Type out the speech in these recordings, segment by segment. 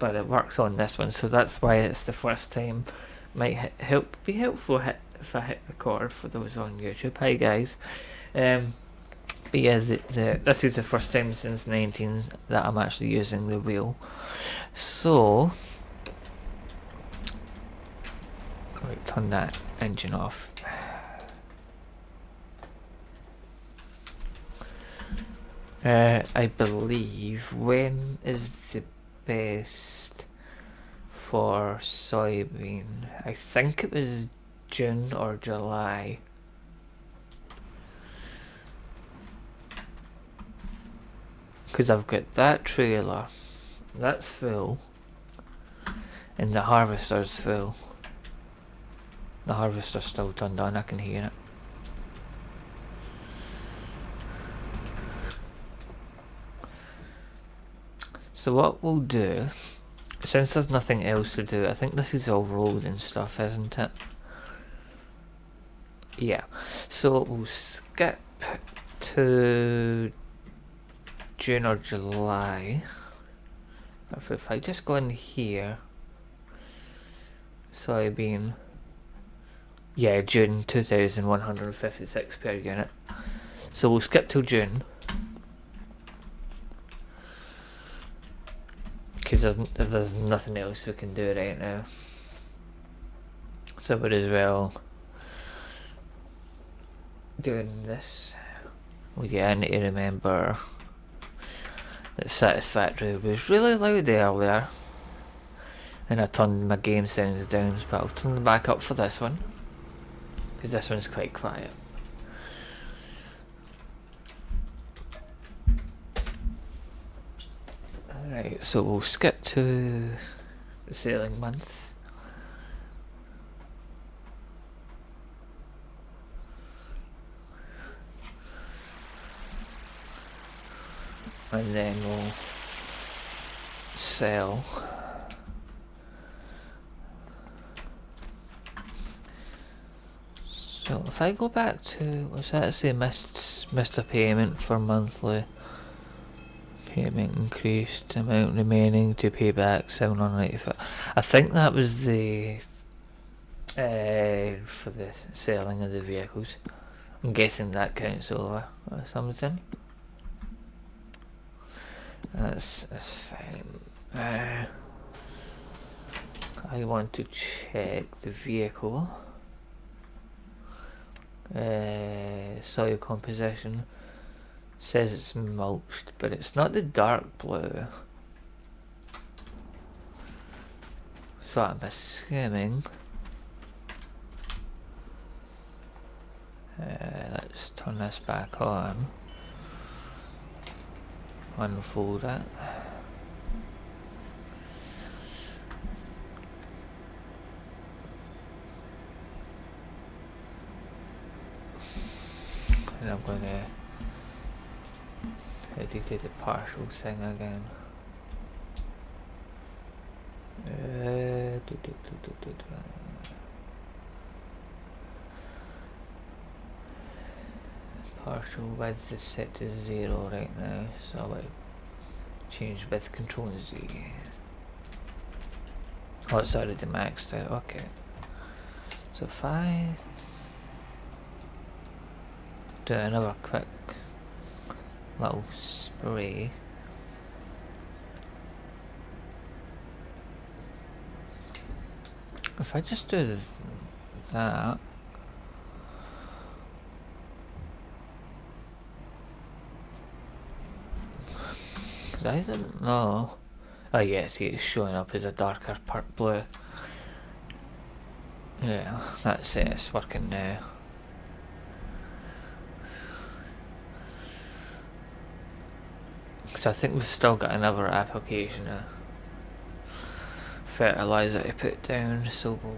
but it works on this one, so that's why it's the first time. Might be helpful if I hit record for those on YouTube. Hi guys. But yeah, this is the first time since 19 that I'm actually using the wheel. So, right, turn that engine off. I believe, when is the best for soybean? I think it was June or July. Because I've got that trailer, that's full, and the harvester's full. The harvester's still turned on, I can hear it. So what we'll do, since there's nothing else to do, I think this is all road and stuff, isn't it? Yeah. So we'll skip to June or July. If I just go in here, soybean, yeah, June 2,156 per unit. So we'll skip till June, because there's nothing else we can do right now. So we'd as well doing this. Well, yeah, I need to remember that Satisfactory was really loud earlier, and I turned my game sounds down, but I'll turn them back up for this one, because this one's quite quiet. Alright, so we'll skip to the sailing months. And then we'll sell. So if I go back to, what's that say, missed a payment for monthly. Payment increased, amount remaining to pay back £795. I think that was the for the selling of the vehicles. I'm guessing that counts over or something. That's fine. I want to check the vehicle. Soil composition says it's mulched, but it's not the dark blue. So I'm assuming. Let's turn this back on. Unfold it. And I'm going to edit the partial thing again. Partial width is set to 0 right now, so I'll change width control to Z. Oh, it's already maxed out, okay. So if I do another quick little spray. If I just do that, because I didn't know. Oh yeah, see, it's showing up as a darker blue. Yeah, that's it, it's working now. So I think we've still got another application of fertilizer to put down, so we'll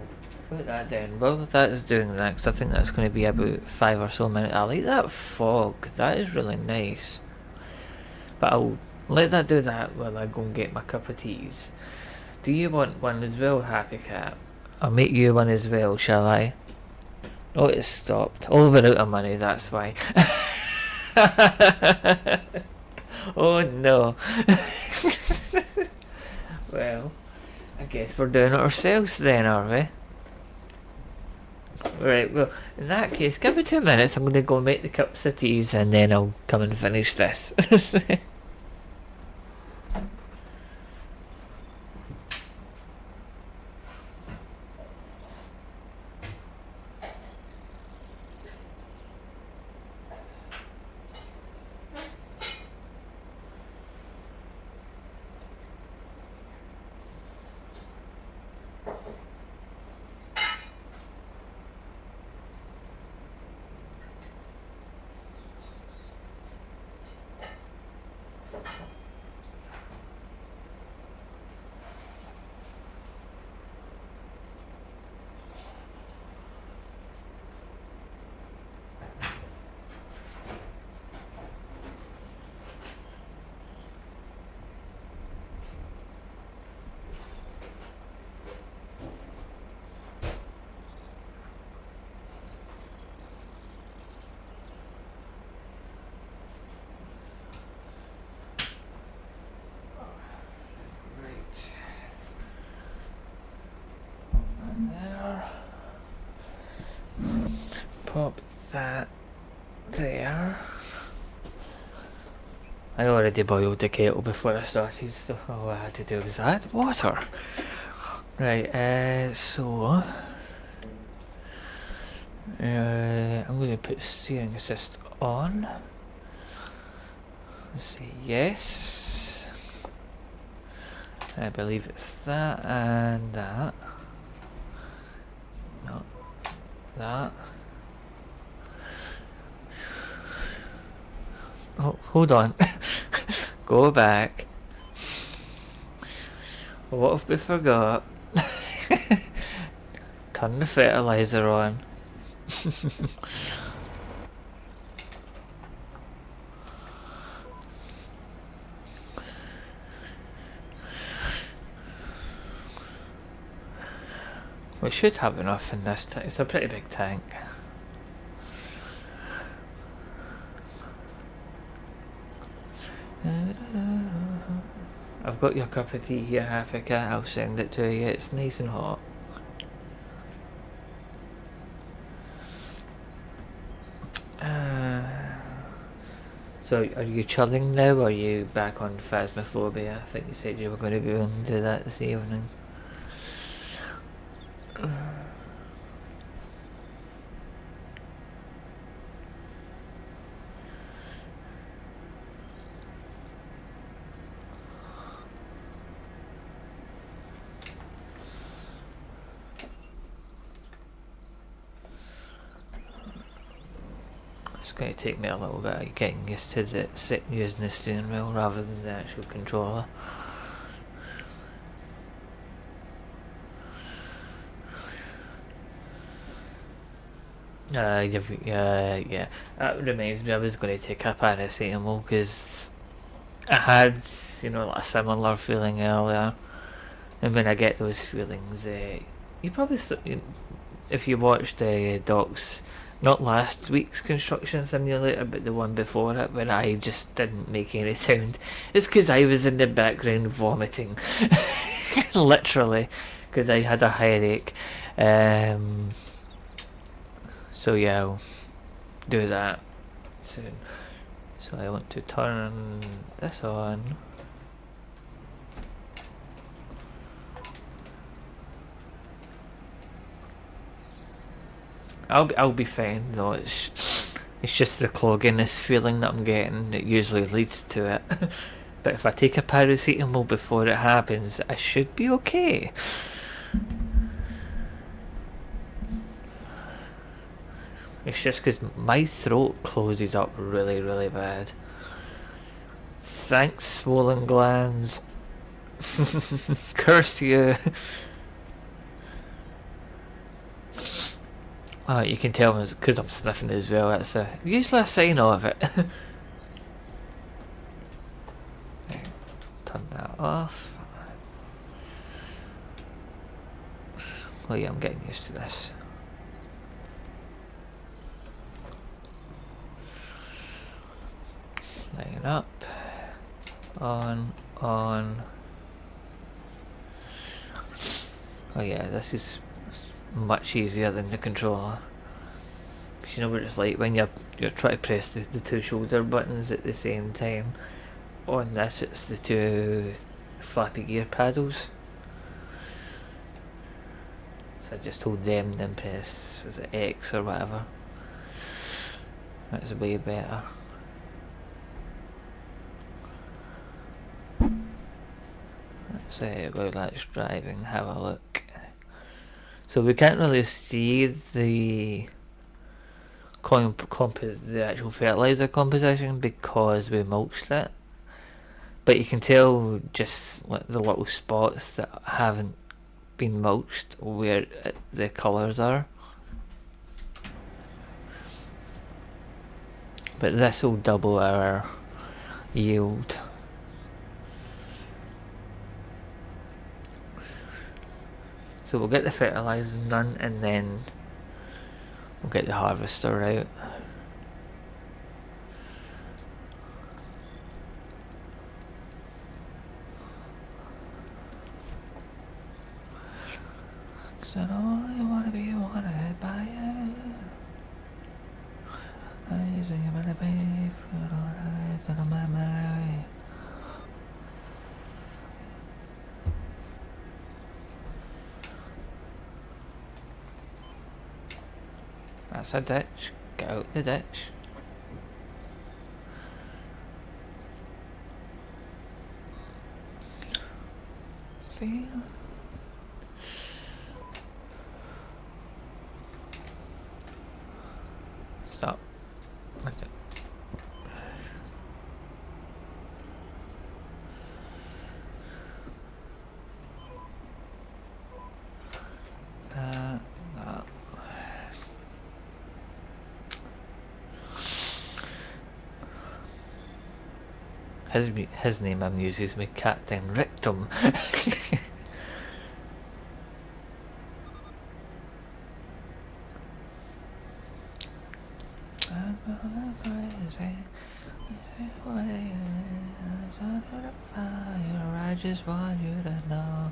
put that down. Well, that is doing that, because I think that's going to be about 5 or so minutes. I like that fog, that is really nice. But I'll let that do that while I go and get my cup of teas. Do you want one as well, Happy Cat? I'll make you one as well, shall I? Oh, it's stopped. Oh, we're out of money, that's why. Oh no. Well, I guess we're doing it ourselves then, are we? Right, well, in that case, give me 2 minutes. I'm going to go make the cups of teas and then I'll come and finish this. There. Pop that there. I already boiled the kettle before I started, so all I had to do was add water. Right, so I'm going to put steering assist on. Say yes. I believe it's that and that. No, that. Oh, hold on. Go back. What have we forgot? Turn the fertilizer on. We should have enough in this tank. It's a pretty big tank. I've got your cup of tea here, Africa. I'll send it to you. It's nice and hot. So, are you chilling now, or are you back on Phasmophobia? I think you said you were going to go and do that this evening. It's going to take me a little bit of getting used to using the steering wheel rather than the actual controller. Yeah. That reminds me, I was going to take a paracetamol because I had, like a similar feeling earlier. And when I get those feelings, you probably, if you watched Doc's, not last week's construction simulator, but the one before it, when I just didn't make any sound, it's because I was in the background vomiting. Literally, because I had a headache. So yeah, I'll do that soon. So I want to turn this on. I'll be fine though. It's just the clogginess feeling that I'm getting that usually leads to it. But if I take a paracetamol before it happens, I should be okay. It's just because my throat closes up really, really bad. Thanks, swollen glands. Curse you. Oh, you can tell me because I'm sniffing as well. That's usually a sign of it. Turn that off. Oh yeah, I'm getting used to this. Line up. On. Oh yeah, this is much easier than the controller. Cause you know what it's like when you're trying to press the two shoulder buttons at the same time. On this it's the two flappy gear paddles. So I just hold them and then press, was it X or whatever. That's way better. Let's say while that's driving, have a look. So we can't really see the the actual fertilizer composition because we mulched it, but you can tell just like the little spots that haven't been mulched where the colours are. But this will double our yield. So we'll get the fertilizer done and then we'll get the harvester out. I only wanna be wanted by you. I usually wanna be for all eyes and on my way. That's a ditch. Get out the ditch. Feel. Stop. That's it. That. His name amuses me, Captain Rictum. I just want you to know.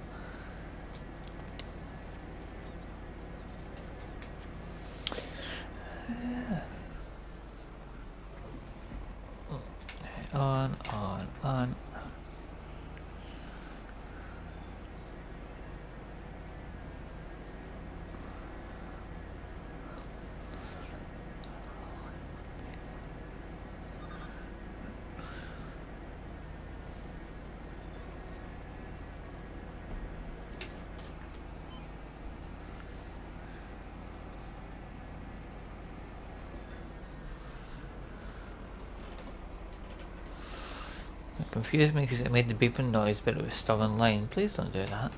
On. It confused me because it made the beeping noise but it was still in line. Please don't do that.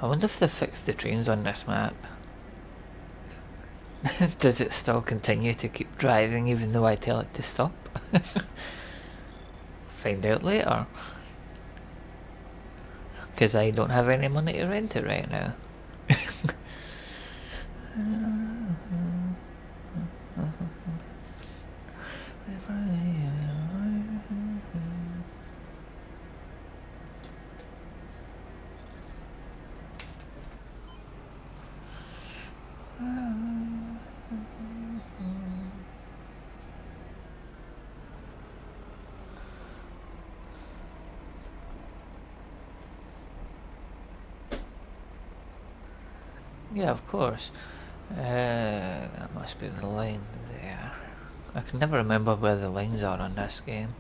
I wonder if they fixed the trains on this map. Does it still continue to keep driving even though I tell it to stop? Find out later. Because I don't have any money to rent it right now. Yeah, of course. That must be the line there. I can never remember where the lines are on this game.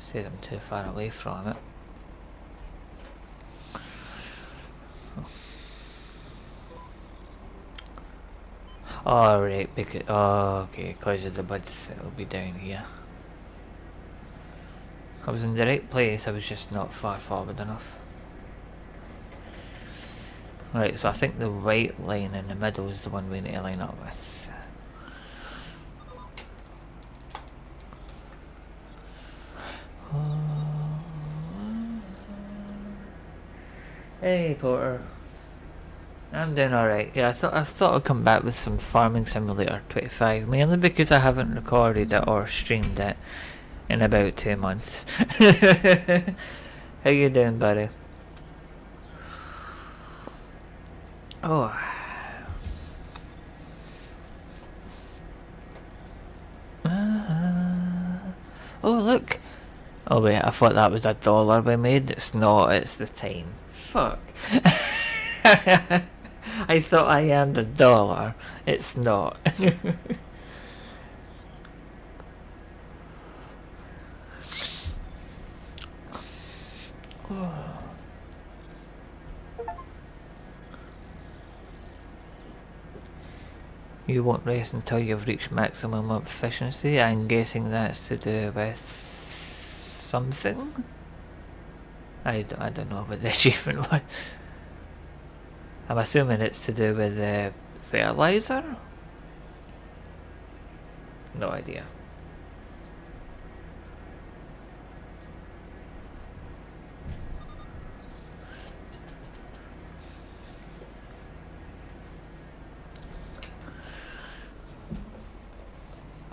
Says I'm too far away from it. Alright, because... Oh, okay, because of the buds, it'll be down here. I was in the right place, I was just not far forward enough. Right, so I think the white line in the middle is the one we need to line up with. Hey, Porter. I'm doing alright. Yeah, I thought I'd come back with some Farming Simulator 25, mainly because I haven't recorded it or streamed it in about 2 months. How you doing, buddy? Oh. Oh, look. Oh, wait, I thought that was a dollar we made. It's not, it's the time. Fuck. I thought I earned a dollar. It's not. You won't rest until you've reached maximum efficiency. I'm guessing that's to do with something? I don't know what the achievement was. I'm assuming it's to do with fertilizer? No idea.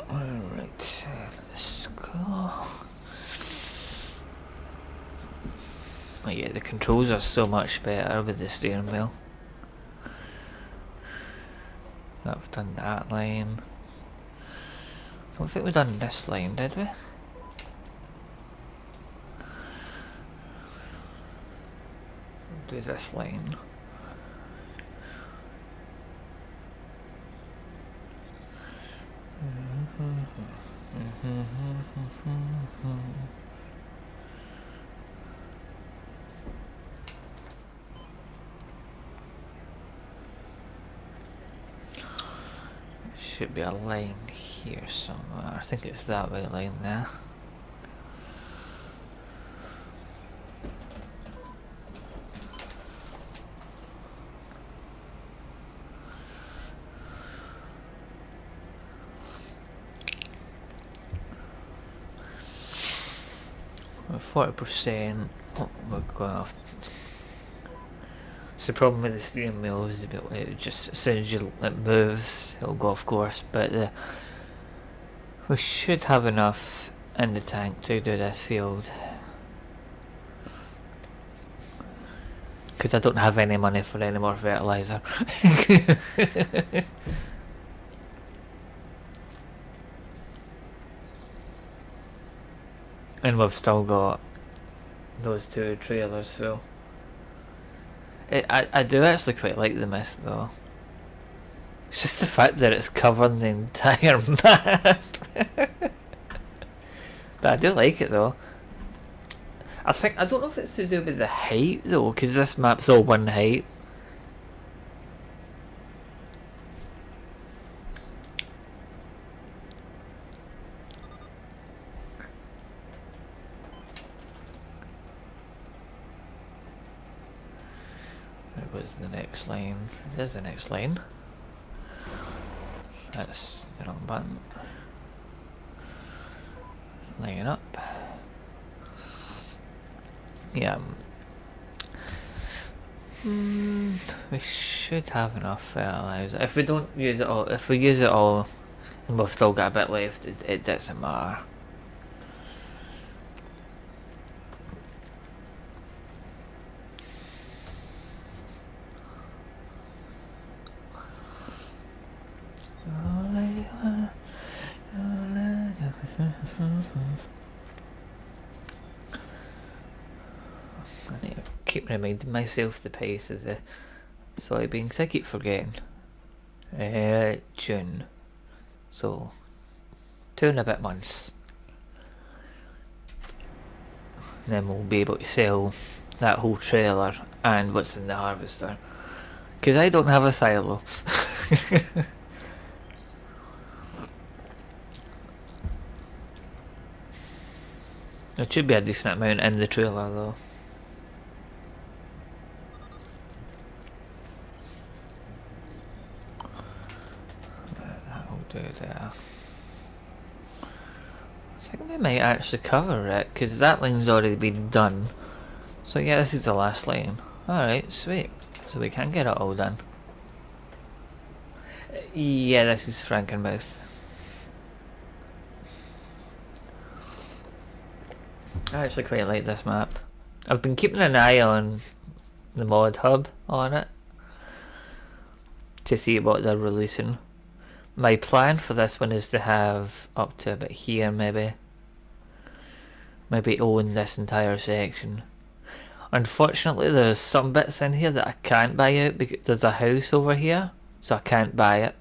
Alright, let's go. Oh yeah, the controls are so much better with the steering wheel. I've done that line. I don't think we've done this line, did we? Do this line. Should be a line here somewhere. I think it's that way line there. We're 40%. Oh, we're going off. So the problem with the steering wheel is a bit, it just as soon as it moves, it'll go off course. But we should have enough in the tank to do this field. Because I don't have any money for any more fertilizer. And we've still got those 2 trailers full. I do actually quite like the mist though. It's just the fact that it's covering the entire map. But I do like it though. I don't know if it's to do with the height though, because this map's all one height. Where's the next line? There's the next line. That's the wrong button. Line up. Yeah. We should have enough fertilizer. If we don't use it all, if we use it all, and we've still got a bit left, it doesn't matter. I need to keep reminding myself the pace of the soybeans. I keep forgetting. June. So 2 and a bit months. And then we'll be able to sell that whole trailer and what's in the harvester. Because I don't have a silo. It should be a decent amount in the trailer though. That'll do there. I think we might actually cover it, because that line's already been done. So yeah, this is the last line. Alright, sweet. So we can get it all done. Yeah, this is Frankenmouth. I actually quite like this map. I've been keeping an eye on the mod hub on it to see what they're releasing. My plan for this one is to have up to about here maybe own this entire section. Unfortunately there's some bits in here that I can't buy out because there's a house over here, so I can't buy it.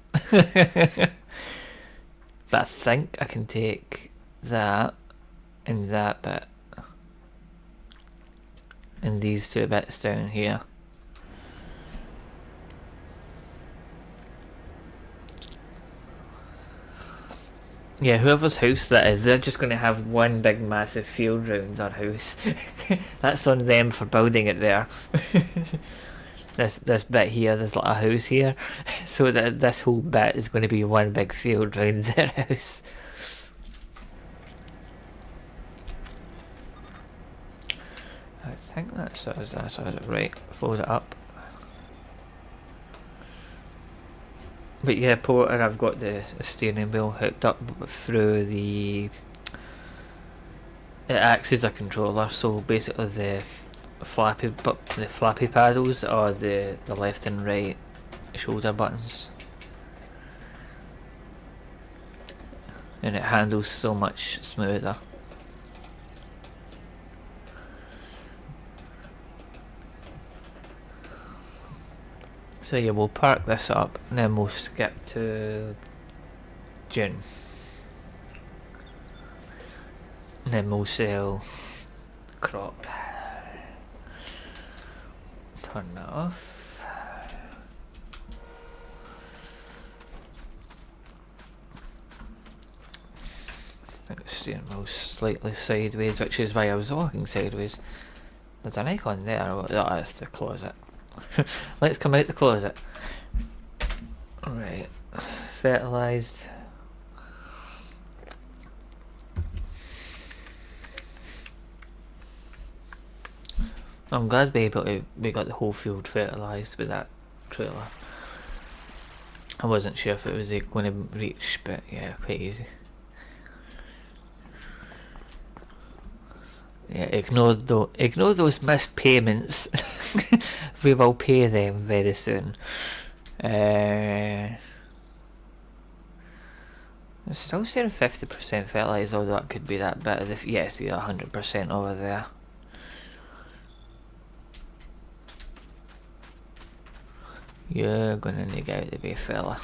But I think I can take that and that bit and these two bits down here. Yeah, whoever's house that is, they're just going to have one big massive field round their house. That's on them for building it there. This bit here, there's like a house here, so that this whole bit is going to be one big field round their house. I think that's it. Right, fold it up. But yeah, Porter, I've got the steering wheel hooked up through the... It acts as a controller, so basically the flappy paddles are the left and right shoulder buttons. And it handles so much smoother. So yeah, we'll park this up and then we'll skip to June. And then we'll sell crop. Turn that off. I think the steering wheel's slightly sideways, which is why I was walking sideways. There's an icon there. Oh, that's the closet. Let's come out the closet. Right, fertilised. I'm glad we got the whole field fertilised with that trailer. I wasn't sure if it was going to reach, but yeah, quite easy. Yeah, ignore those missed payments. We will pay them very soon. It's still saying 50% fertilised, although that could be that bit of the... Yes, yeah, 100% over there. You're gonna need out to be a fella.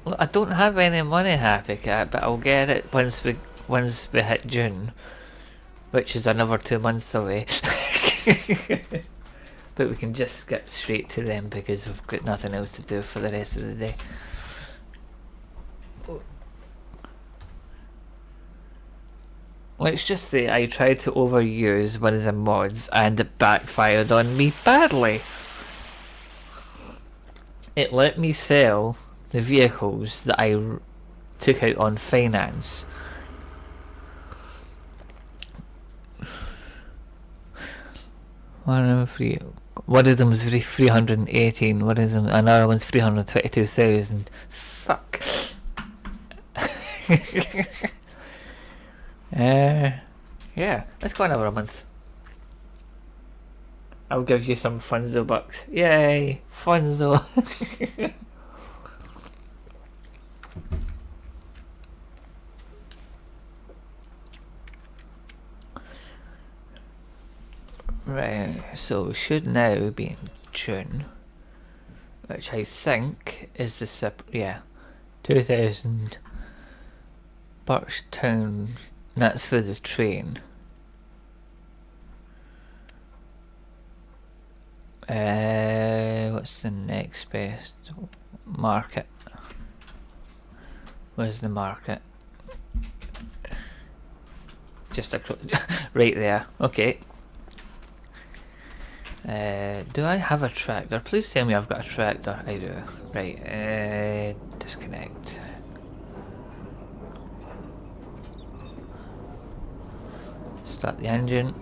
Look, I don't have any money, Happy Cat, but I'll get it once we hit June, which is another 2 months away. But we can just skip straight to them because we've got nothing else to do for the rest of the day. Let's just say I tried to overuse one of the mods and it backfired on me badly. It let me sell the vehicles that I took out on finance. One of them was 318, one of them, another one's 322,000. Fuck. Yeah, let's go another month. I'll give you some Funzo bucks. Yay, Funzo. Right, so we should now be in June, which I think is the 2000 Birchtown. That's for the train. What's the next best market? Where's the market? Just right there. Okay. Do I have a tractor? Please tell me I've got a tractor. I do. Right. Disconnect. Start the engine.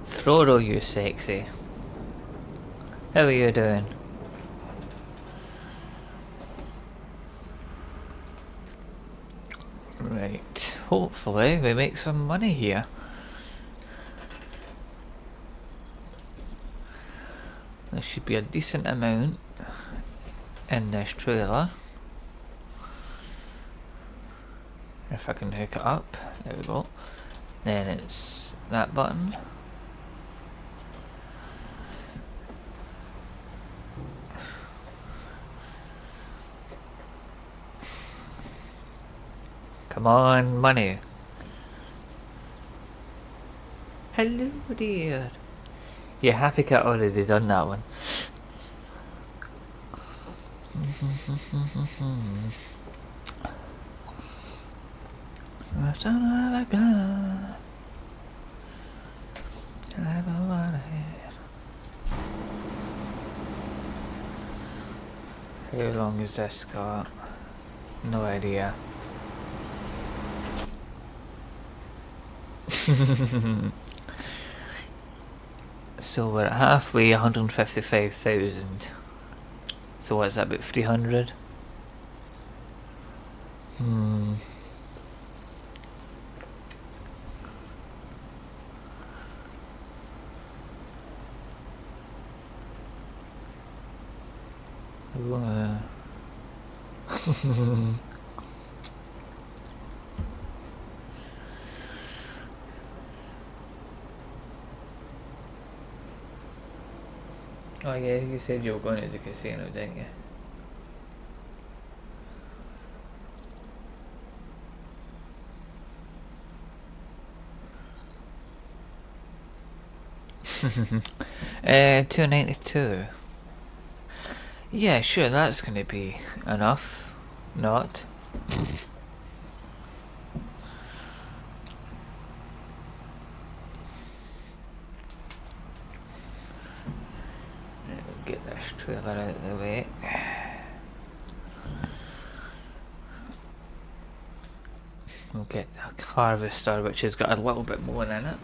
Frodo, you sexy. How are you doing? Right. Hopefully we make some money here. There should be a decent amount in this trailer. If I can hook it up. There we go. Then it's that button. Come on, money. Hello, dear. Yeah, Happy Cat already done that one. How long is this got? No idea. So we're at halfway, 155,000. So what's that, about 300? Oh yeah, you said you were going to the casino, didn't you? $292. Yeah, sure, that's gonna be enough. Not. Get this trailer out of the way. We'll get a harvester which has got a little bit more in it.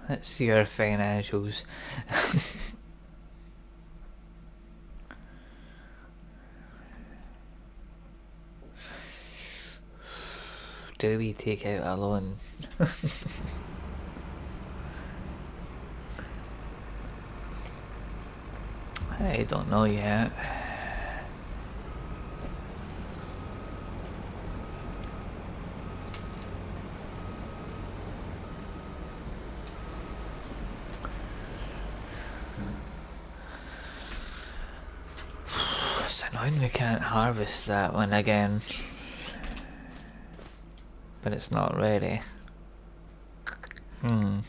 Let's see our financials. Do we take out a loan? I don't know yet. It's annoying we can't harvest that one again. But it's not ready. So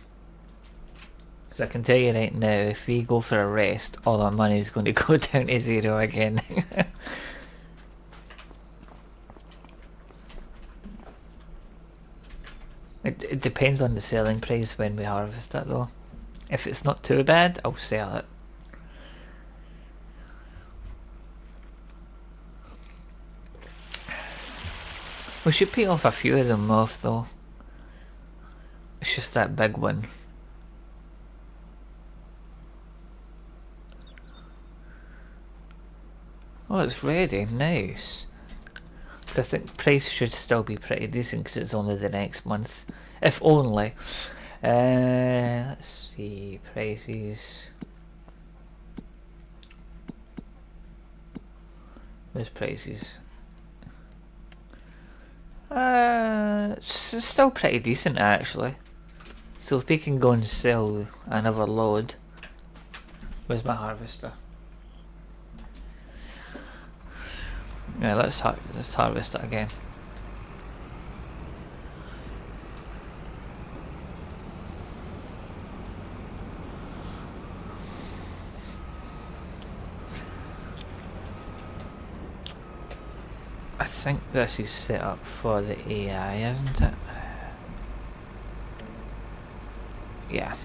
I can tell you right now, if we go for a rest, all our money is going to go down to zero again. It depends on the selling price when we harvest it though. If it's not too bad, I'll sell it. We should pay off a few of them off though. It's just that big one. Oh, it's ready. Nice. So I think price should still be pretty decent because it's only the next month. If only Let's see, prices. Where's prices? It's still pretty decent actually. So if we can go and sell another load. Where's my harvester? Yeah, let's harvest it again. I think this is set up for the AI, isn't it? Yeah.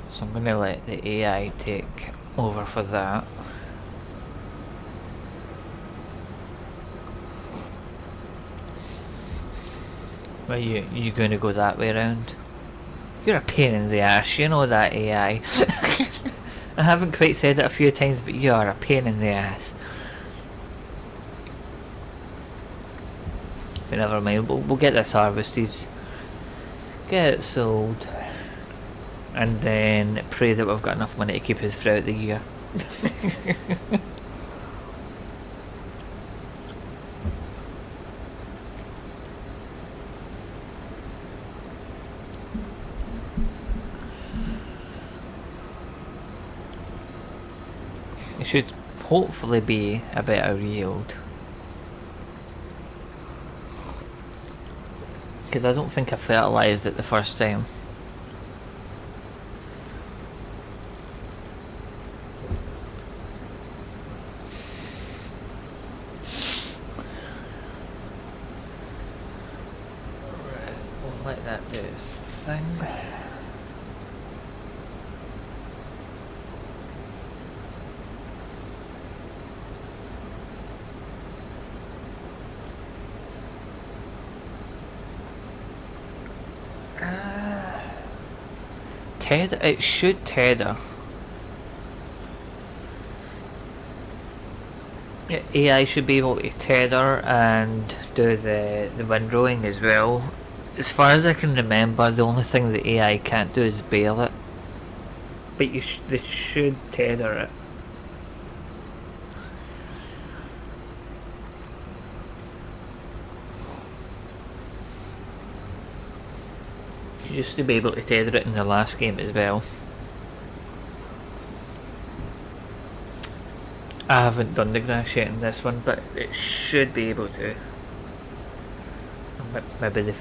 So I'm gonna let the AI take over for that. Well, you gonna go that way around? You're a pain in the ass, you know that AI. I haven't quite said it a few times, but you are a pain in the ass. So never mind, we'll get this harvested. Get it sold. And then pray that we've got enough money to keep us throughout the year. It should hopefully be a better yield. Because I don't think I fertilised it the first time. We'll let that do its thing. It should tether. Yeah, AI should be able to tether and do the windrowing as well. As far as I can remember, the only thing the AI can't do is bail it. But they should tether it. You used to be able to tether it in the last game as well. I haven't done the grass yet in this one, but it should be able to. Maybe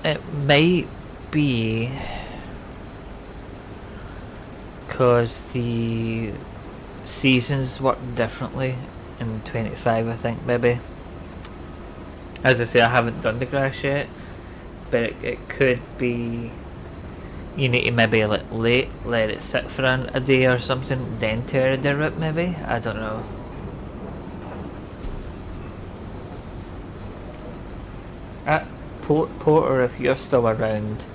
it might be because the seasons work differently in 25, I think, maybe. As I say, I haven't done the grass yet, but it could be you need to maybe let it sit for a day or something, then tear the root maybe? I don't know. Porter, if you're still around,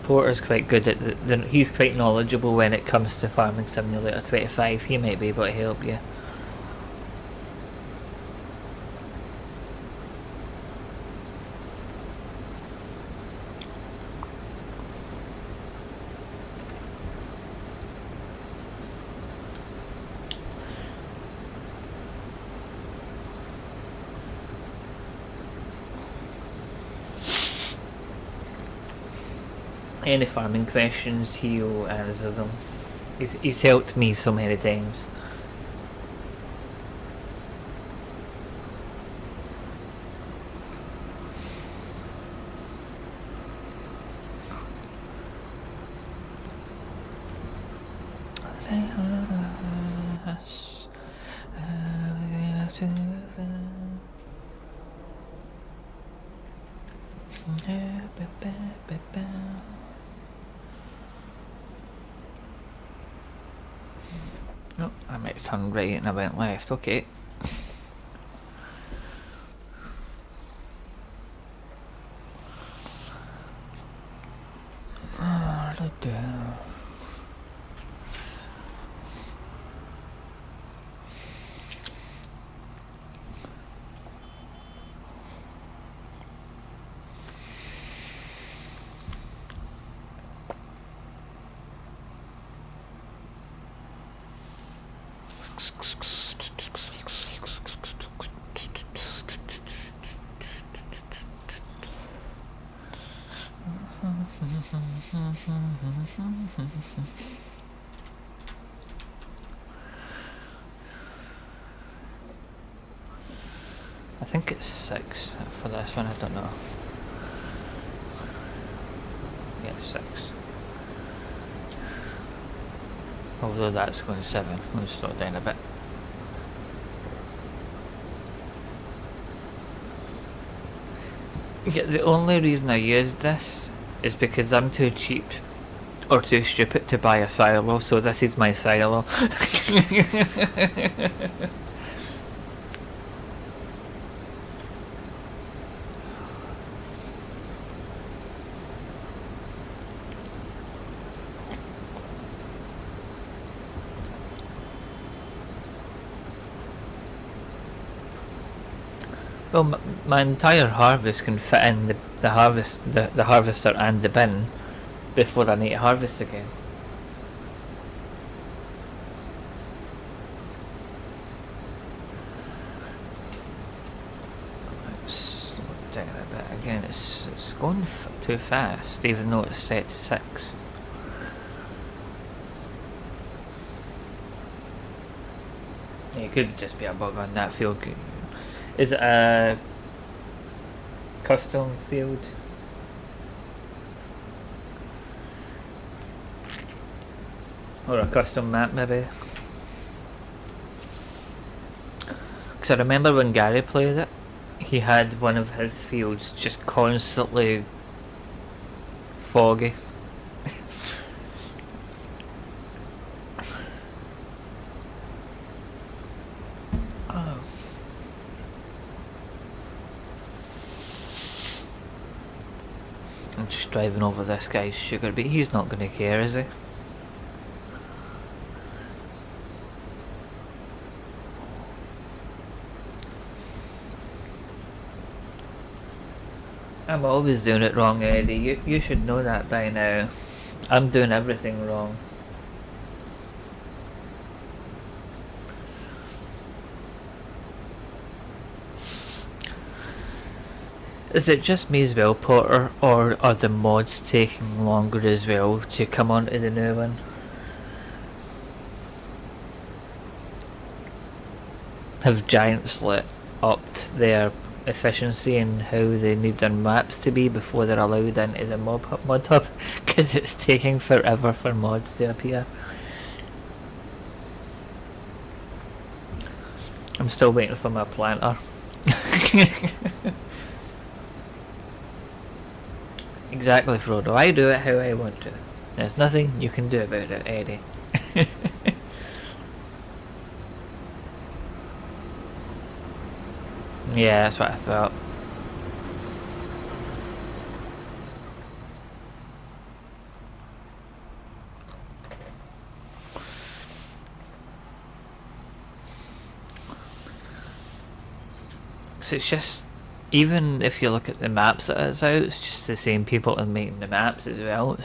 Porter's quite good at he's quite knowledgeable when it comes to Farming Simulator 25. He might be able to help you. Any farming questions, he'll answer them. He's helped me so many times. No, I might have turned right and I went left, okay. I think it's 6 for this one, I don't know. Yeah, 6. Although that's going 7, we'll slow it down a bit. Yeah, the only reason I use this is because I'm too cheap or too stupid to buy a silo, so this is my silo. Well, my entire harvest can fit in the harvester and the bin before I need to harvest again. Let's slow it down a bit again. It's going too fast, even though it's set to 6. Yeah, it could just be a bug on that field. Is it a custom field? Or a custom map maybe? Because I remember when Gary played it, he had one of his fields just constantly foggy. I'm just driving over this guy's sugar beet. He's not going to care, is he? I'm always doing it wrong, Eddie. You should know that by now. I'm doing everything wrong. Is it just me as well, Potter, or are the mods taking longer as well to come onto the new one? Have Giants upped their efficiency and how they need their maps to be before they're allowed into the mod hub? Because it's taking forever for mods to appear. I'm still waiting for my planter. Exactly, Frodo. I do it how I want to. There's nothing you can do about it, Eddie. Yeah, that's what I thought. So it's just, even if you look at the maps that it's out, it's just the same people that are making the maps as well.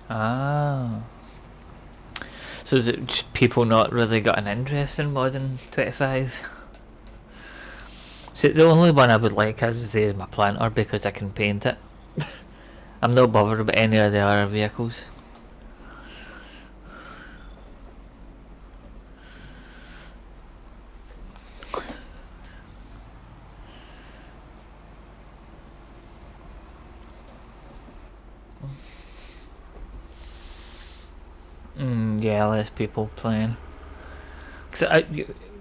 Ah. So is it just people not really got an interest in modern 25? See, the only one I would like, as I say, is my planter because I can paint it. I'm not bothered about any of the other vehicles. Yeah, less people playing. Cause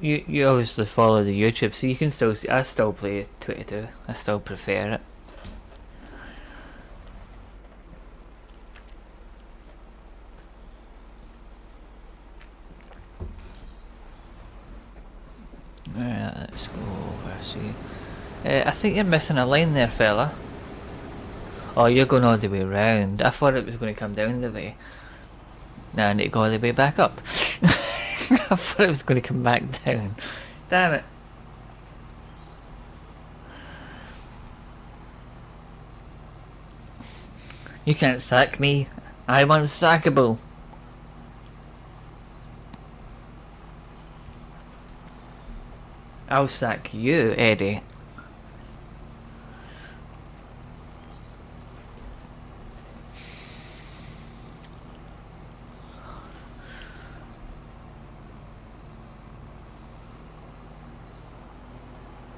you obviously follow the YouTube, so you can still see. I still play 22. I still prefer it. Alright, let's go over. See, I think you're missing a line there, fella. Oh, you're going all the way round. I thought it was going to come down the way. Now I need to go all the way back up. I thought it was going to come back down. Damn it. You can't sack me. I'm unsackable. I'll sack you, Eddie.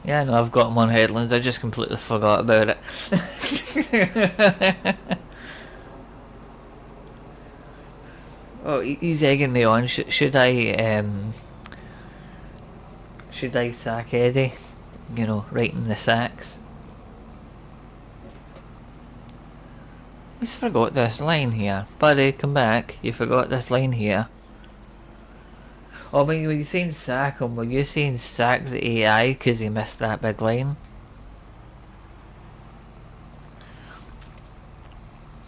Yeah, no, I've got him on headlines. I just completely forgot about it. Oh, he's egging me on. Should I sack Eddie? You know, writing the sacks. He's forgot this line here. Buddy, come back. You forgot this line here. Oh, when you saying sack him, were you saying sack the AI because he missed that big line?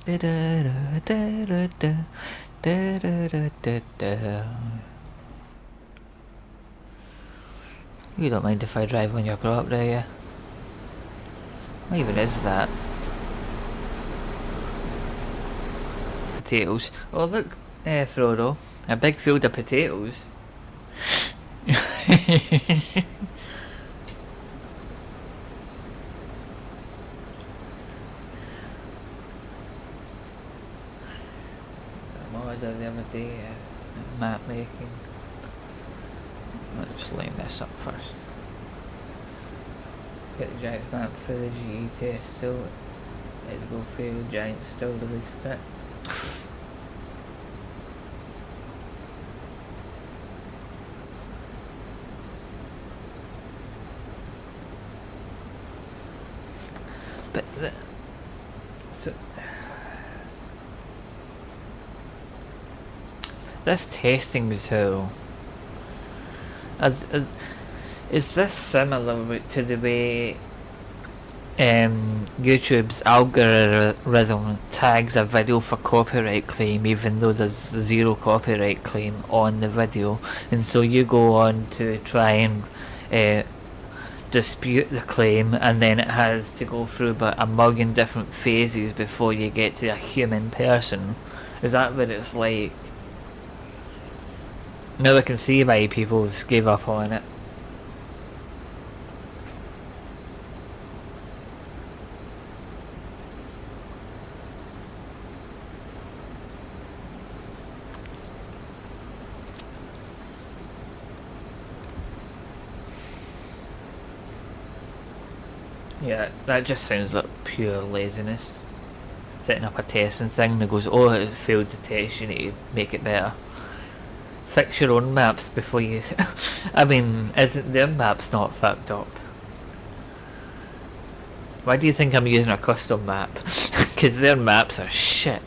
Da da da da da da da da da da. You don't mind if I drive on your crop, do you? What even is that? Potatoes. Oh look, Frodo, a big field of potatoes. What did the other day? Map making. Let's line this up first. Get the Giants map for the GE test still. Let's go fail. Giants still released it. But so this testing tool, is this similar to the way YouTube's algorithm tags a video for copyright claim even though there's zero copyright claim on the video, and so you go on to try and dispute the claim, and then it has to go through about a million different phases before you get to a human person? Is that what it's like? Now I can see why people gave up on it. Yeah, that just sounds like pure laziness. Setting up a testing thing that goes, oh, it failed the test, you need to make it better. Fix your own maps before you... I mean, isn't their maps not fucked up? Why do you think I'm using a custom map? Because their maps are shit.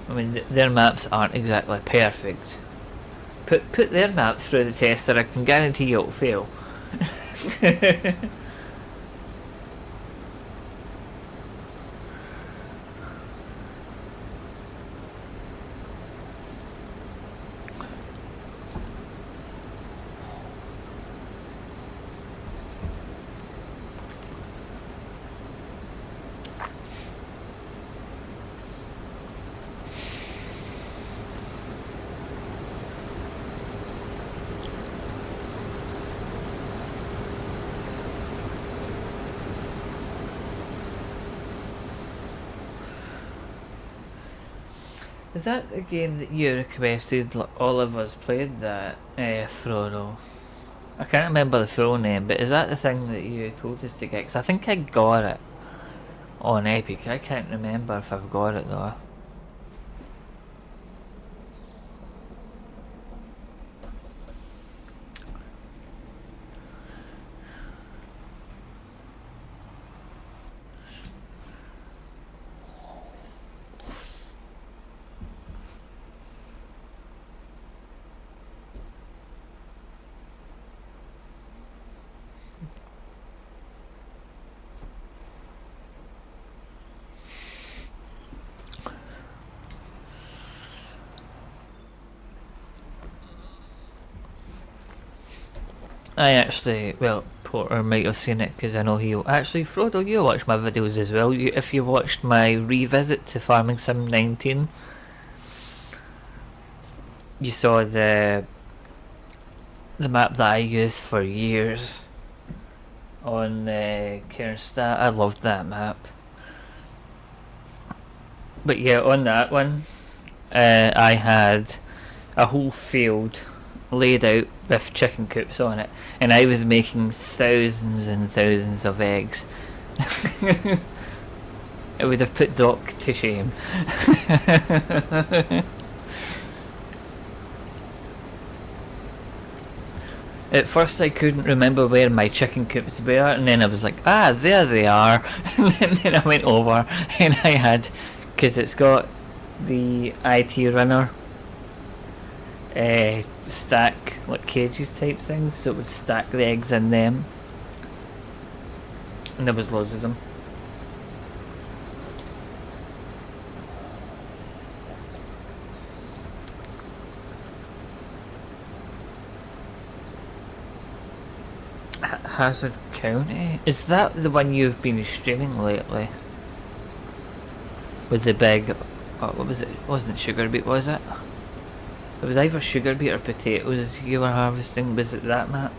I mean, their maps aren't exactly perfect. Put their maps through the tester, I can guarantee it'll fail. Is that the game that you requested all of us played that, Frodo? I can't remember the full name, but is that the thing that you told us to get? 'Cause I think I got it on Epic. I can't remember if I've got it though. I actually, well, Porter might have seen it because I know he. Actually, Frodo, you watch my videos as well. If you watched my revisit to Farming Sim 19, you saw the map that I used for years on Kernstadt. I loved that map. But yeah, on that one, I had a whole field laid out with chicken coops on it, and I was making thousands and thousands of eggs. It would have put Doc to shame. At first I couldn't remember where my chicken coops were, and then I was like, ah, there they are. And then I went over, and I had, because it's got the IT runner stack, like cages type things, so it would stack the eggs in them. And there was loads of them. Hazard County? Is that the one you've been streaming lately? With the big... Oh, what was it? It wasn't sugar beet, was it? It was either sugar beet or potatoes you were harvesting. Was it that map?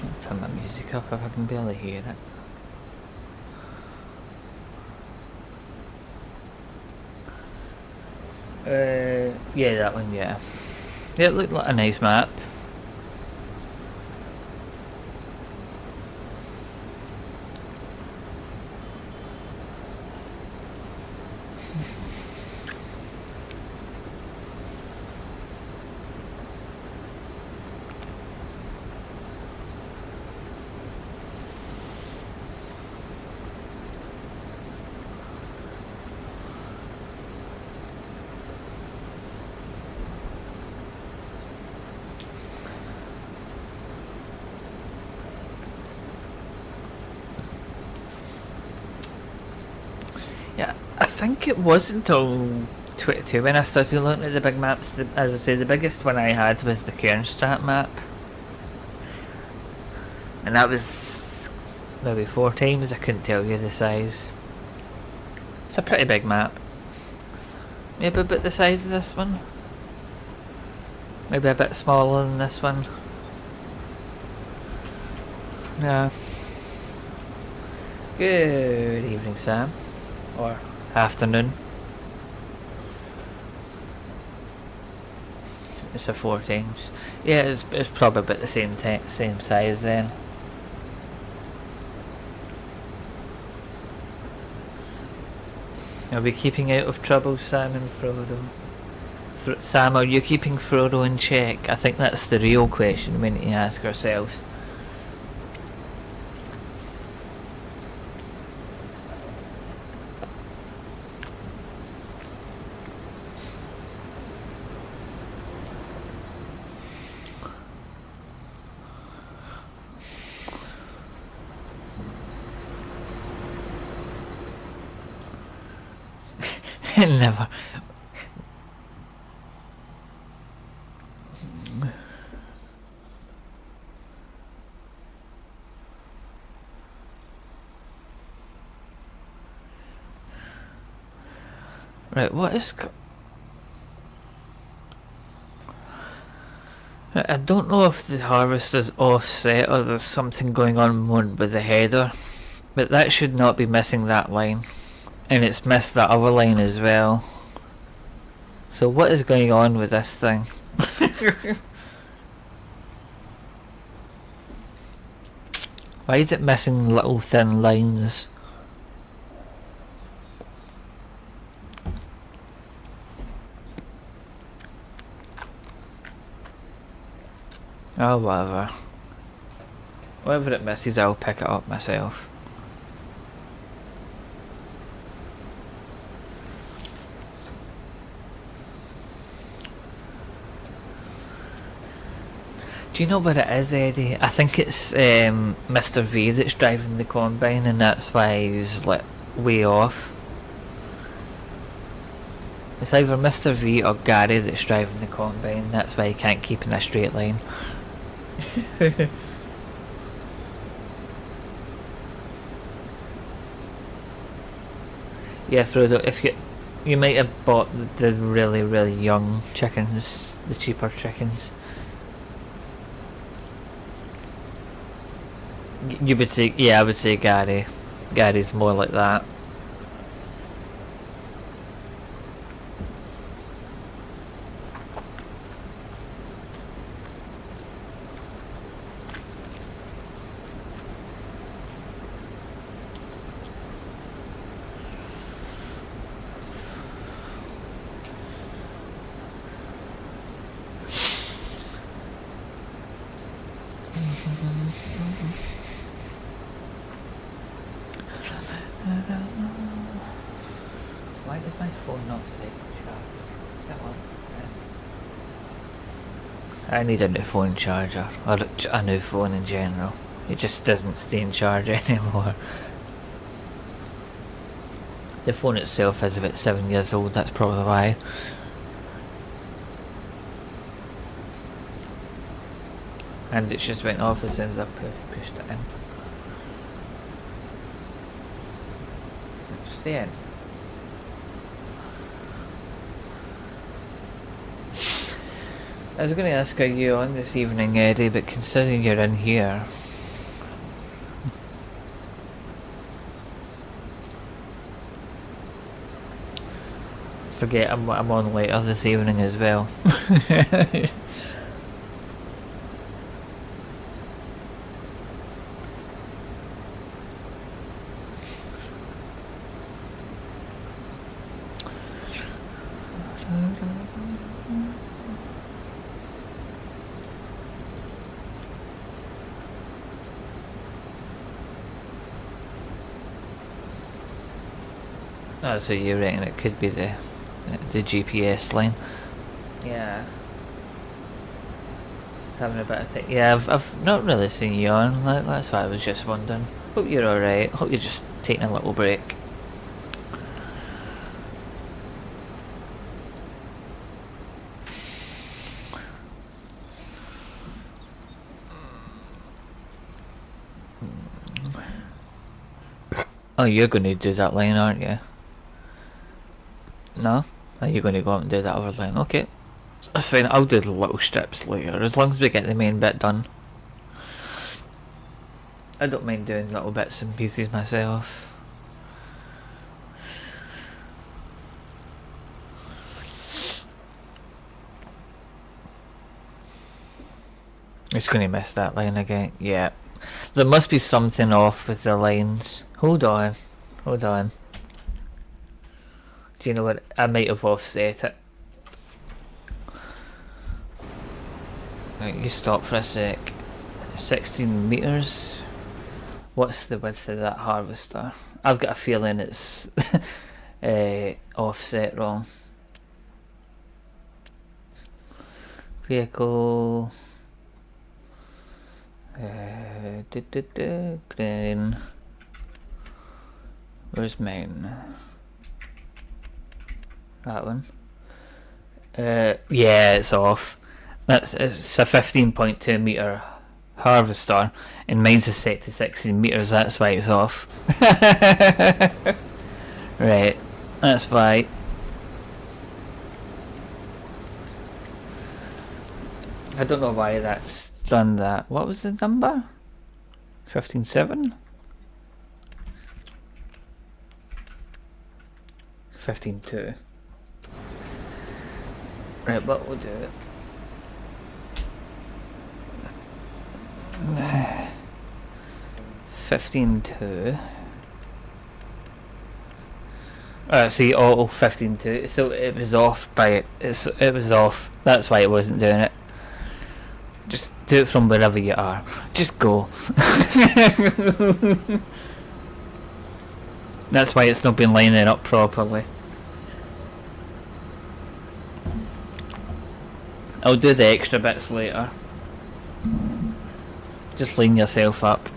I'll turn my music up if I can barely hear it. Yeah, that one, yeah. Yeah, it looked like a nice map. Yeah, I think it wasn't until 22 when I started looking at the big maps. As I say, the biggest one I had was the Kernstadt map. And that was maybe 4 times, I couldn't tell you the size. It's a pretty big map. Maybe about the size of this one. Maybe a bit smaller than this one. Yeah. Good evening, Sam. Or afternoon. It's a 4 times. Yeah, it's probably about the same size then. Are we keeping out of trouble, Sam and Frodo? Sam, are you keeping Frodo in check? I think that's the real question we need to ask ourselves. Never. Right, what is... I don't know if the harvest is offset or there's something going on with the header, but that should not be missing that line. And it's missed that other line as well. So what is going on with this thing? Why is it missing little thin lines? Oh, whatever. Whatever it misses, I'll pick it up myself. Do you know what it is, Eddie? I think it's Mr. V that's driving the combine, and that's why he's like way off. It's either Mr. V or Gary that's driving the combine. That's why he can't keep in a straight line. Yeah, Frodo, if you might have bought the really, really young chickens, the cheaper chickens. You would say, yeah, I would say Gary. Gary's more like that. Why did my phone not say charge? That one. I need a new phone charger, or a new phone in general. It just doesn't stay in charge anymore. The phone itself is about 7 years old, that's probably why. And it just went off as soon as I pushed it in. Stay in. I was going to ask, are you on this evening, Eddie, but considering you're in here... Forget I'm on later this evening as well. Oh, so you reckon it could be the GPS line? Yeah. Having a bit of yeah, I've not really seen you on. That's why I was just wondering. Hope you're alright. Hope you're just taking a little break. Oh, you're going to do that line, aren't you? No? Are you going to go out and do that other line? Okay. That's fine, I'll do the little strips later, as long as we get the main bit done. I don't mind doing little bits and pieces myself. It's going to miss that line again. Yeah. There must be something off with the lines. Hold on. Hold on. Do you know what? I might have offset it. Right, you stop for a sec. 16 meters. What's the width of that harvester? I've got a feeling it's offset wrong. Vehicle. Grain. Where's mine? That one. Yeah, it's off. It's a 15.2 meter harvester, and mine's is set to 16 meters. That's why it's off. Right, that's why. I don't know why that's done that. What was the number? 15.7? 15.2. Right, but we'll do it. 15.2. See, 15.2. So it was off by it was off. That's why it wasn't doing it. Just do it from wherever you are. Just go. That's why it's not been lining up properly. I'll do the extra bits later. Just line yourself up.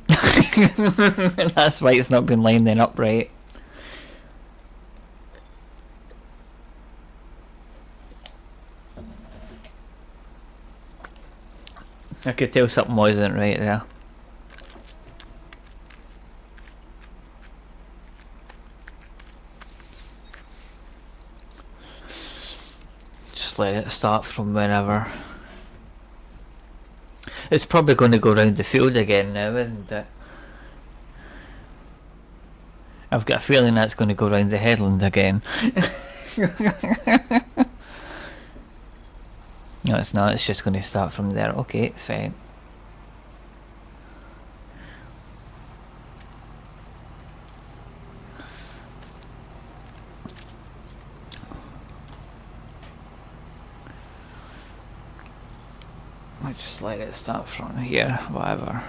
That's why it's not been lining up right. I could tell something wasn't right there. Just let it start from whenever. It's probably going to go round the field again now, isn't it? I've got a feeling that's going to go round the headland again. No, it's not. It's just going to start from there. Okay, fine. I'll just let it start from here, whatever.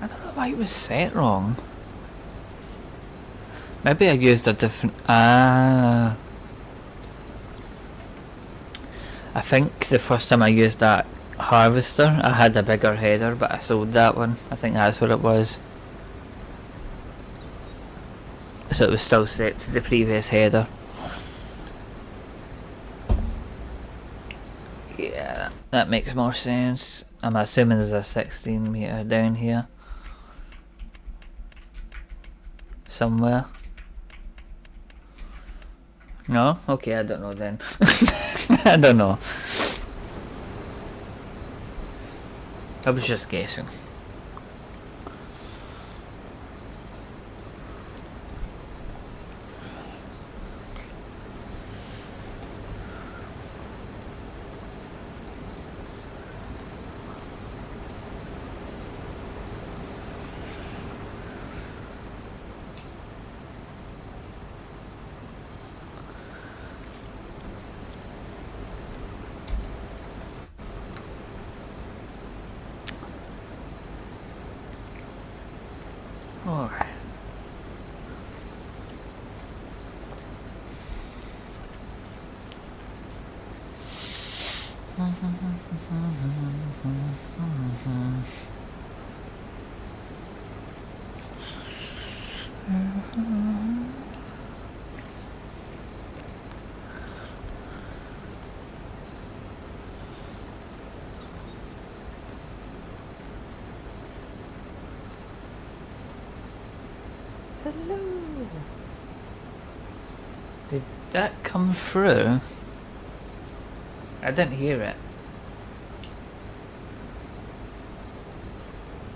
I don't know why it was set wrong. Maybe I used a different... I think the first time I used that harvester, I had a bigger header, but I sold that one. I think that's what it was. So it was still set to the previous header. Yeah, that makes more sense. I'm assuming there's a 16 meter down here. Somewhere. No? Okay, I don't know then. I don't know. I was just guessing. Alright. Hello. Did that come through? I didn't hear it.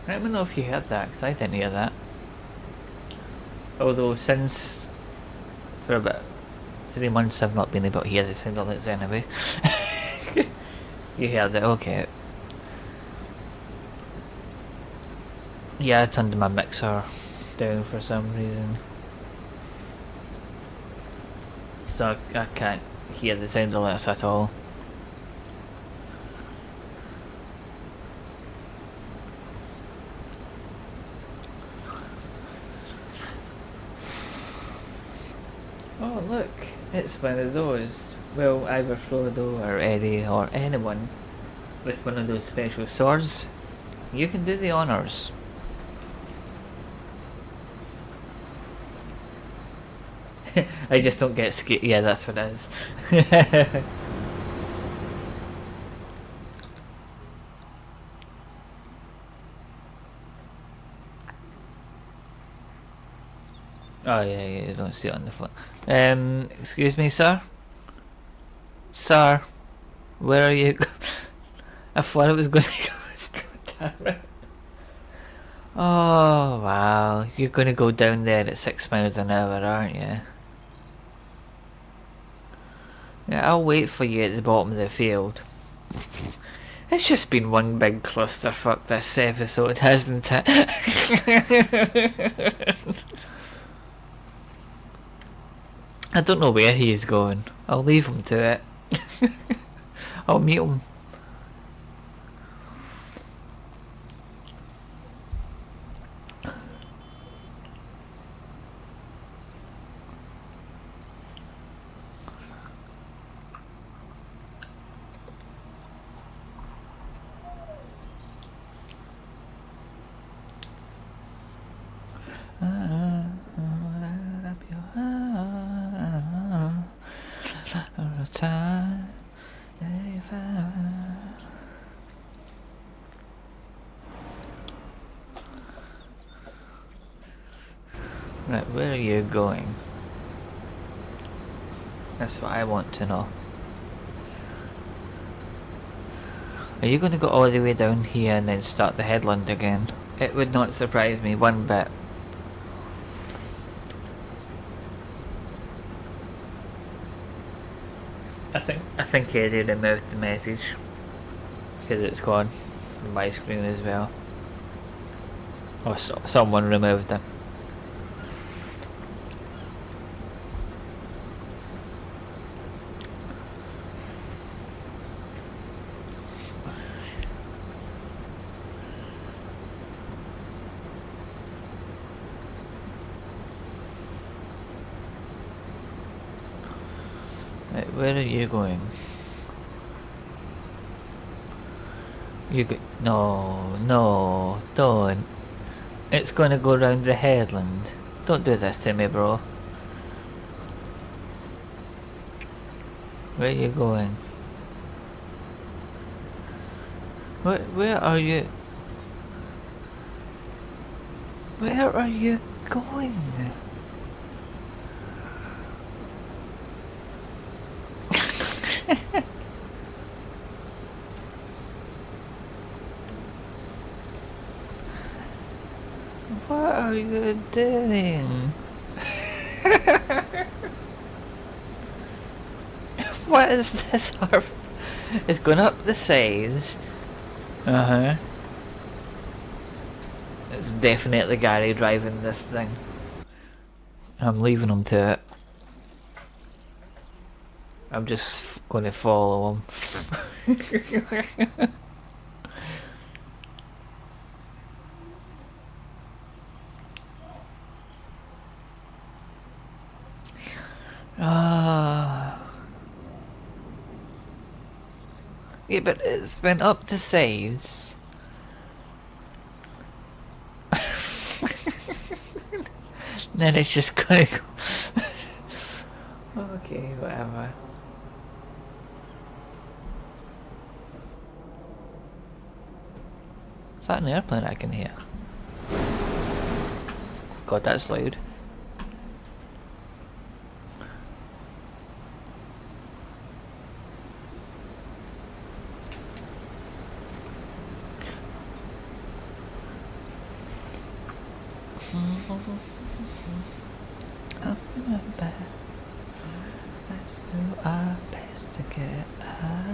Let me know if you heard that, because I didn't hear that. Although since for about 3 months I've not been able to hear the sound of it anyway. You heard it, okay. Yeah, I turned my mixer down for some reason. So I can't hear the sound alerts at all. Oh look, it's one of those. Well, either Frodo or Eddie or anyone with one of those special swords, you can do the honours. I just don't get scared. Yeah, that's what it is. Oh yeah, you don't see it on the phone. Excuse me, sir? Sir? Where are you? I thought it was going to go down. Oh wow, you're going to go down there at 6 miles an hour, aren't you? Yeah, I'll wait for you at the bottom of the field. It's just been one big clusterfuck this episode, hasn't it? I don't know where he's going. I'll leave him to it. I'll meet him. time. Right, where are you going? That's what I want to know. Are you going to go all the way down here and then start the headland again? It would not surprise me one bit. I think Eddie removed the message because it's gone from my screen as well. Or someone removed it. Right, where are you going? No, don't. It's gonna go round the headland. Don't do this to me, bro. Where are you going? Where are you? Where are you going? What are you doing? What is this? It's going up the sides. It's definitely Gary driving this thing. I'm leaving him to it. I'm just gonna follow him. Yeah, but it's been up the sides. Then it's just gonna go. Okay, whatever. Is that an airplane I can hear? God, that's loud. Let's do our best to get out.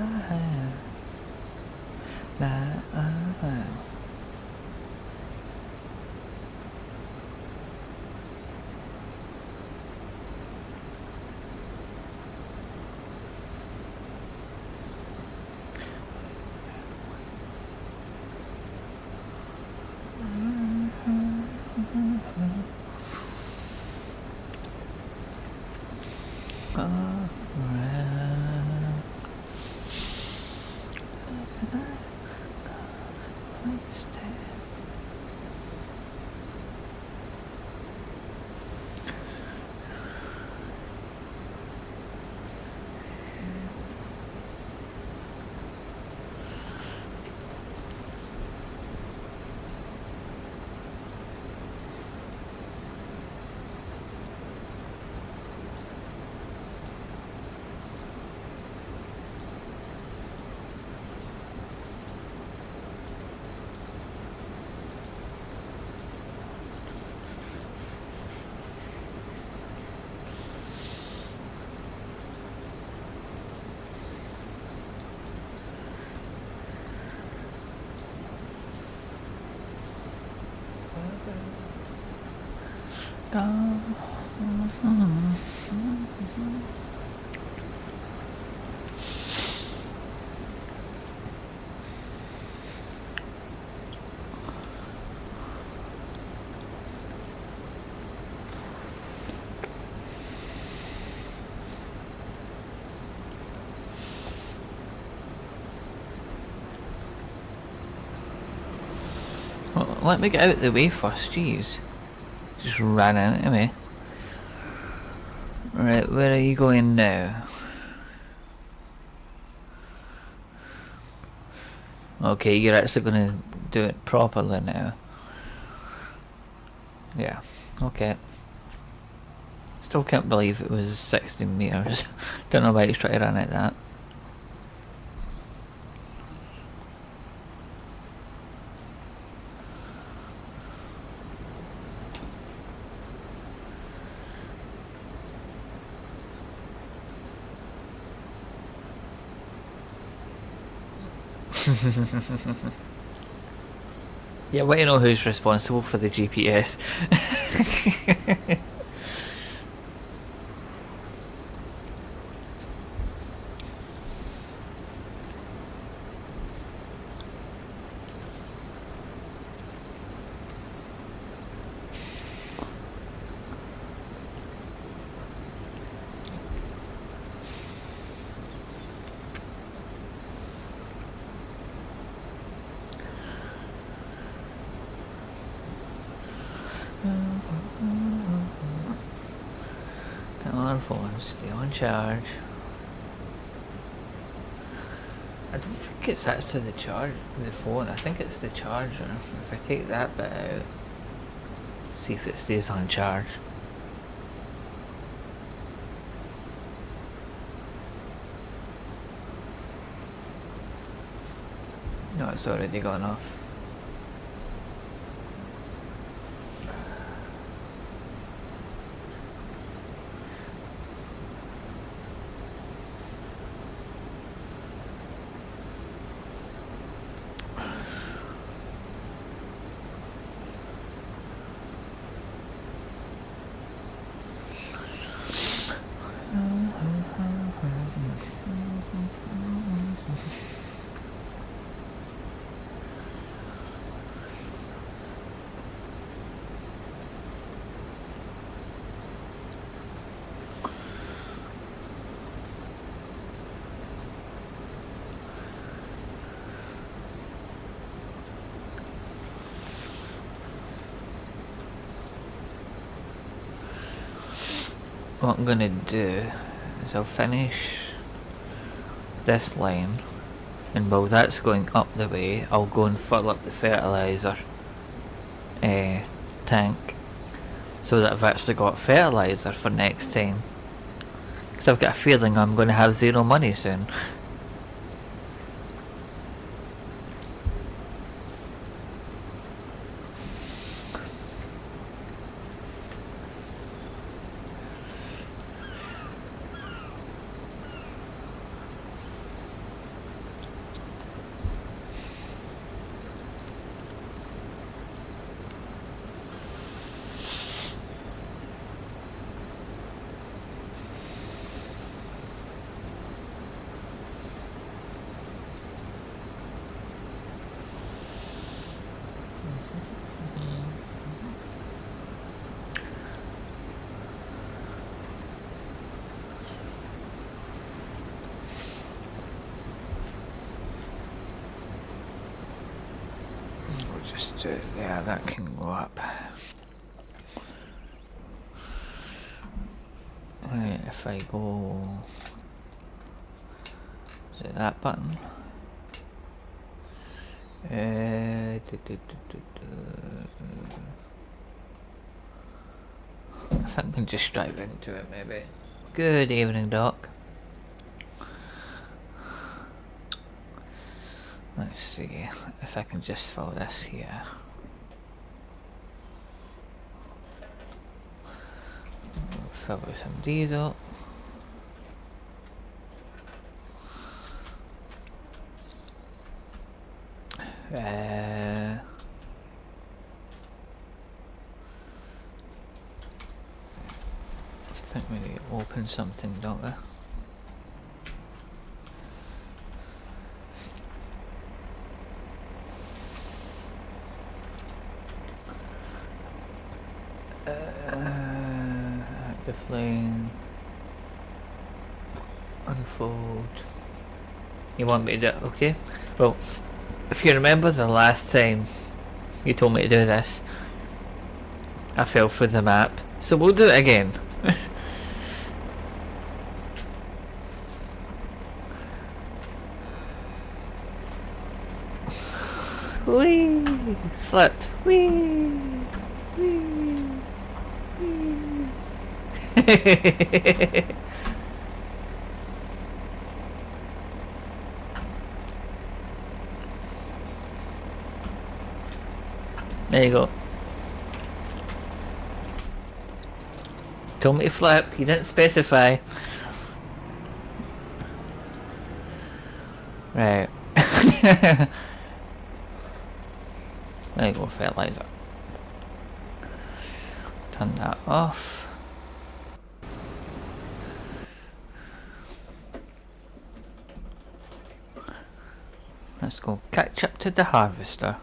Well, let me get out of the way first, jeez. Just ran into me. Right, where are you going now? Okay, you're actually gonna do it properly now. Yeah, okay. Still can't believe it was 16 meters. Don't know why he's trying to run at that. Yeah, want to know who's responsible for the GPS. Come on, phone, stay on charge. I don't think it's actually the phone. I think it's the charger. If I take that bit out, see if it stays on charge. No, it's already gone off. What I'm gonna do is I'll finish this line, and while that's going up the way, I'll go and fill up the fertiliser tank, so that I've actually got fertiliser for next time. Because I've got a feeling I'm going to have zero money soon. Just yeah, that can go up. Right, if I go, is it that button? I think I can just drive into it maybe. Good evening, Doc. Let's see if I can just fill this here. Fill with some diesel. I think we need to open something, don't we? Active lane. Unfold. You want me to do it? Okay. Well, if you remember the last time you told me to do this, I fell through the map. So we'll do it again. Whee! Flip! Whee! Whee! Whee! There you go. Told me to flip, you didn't specify. Right. There you go, fertilizer. Turn that off. Let's go catch up to the harvester.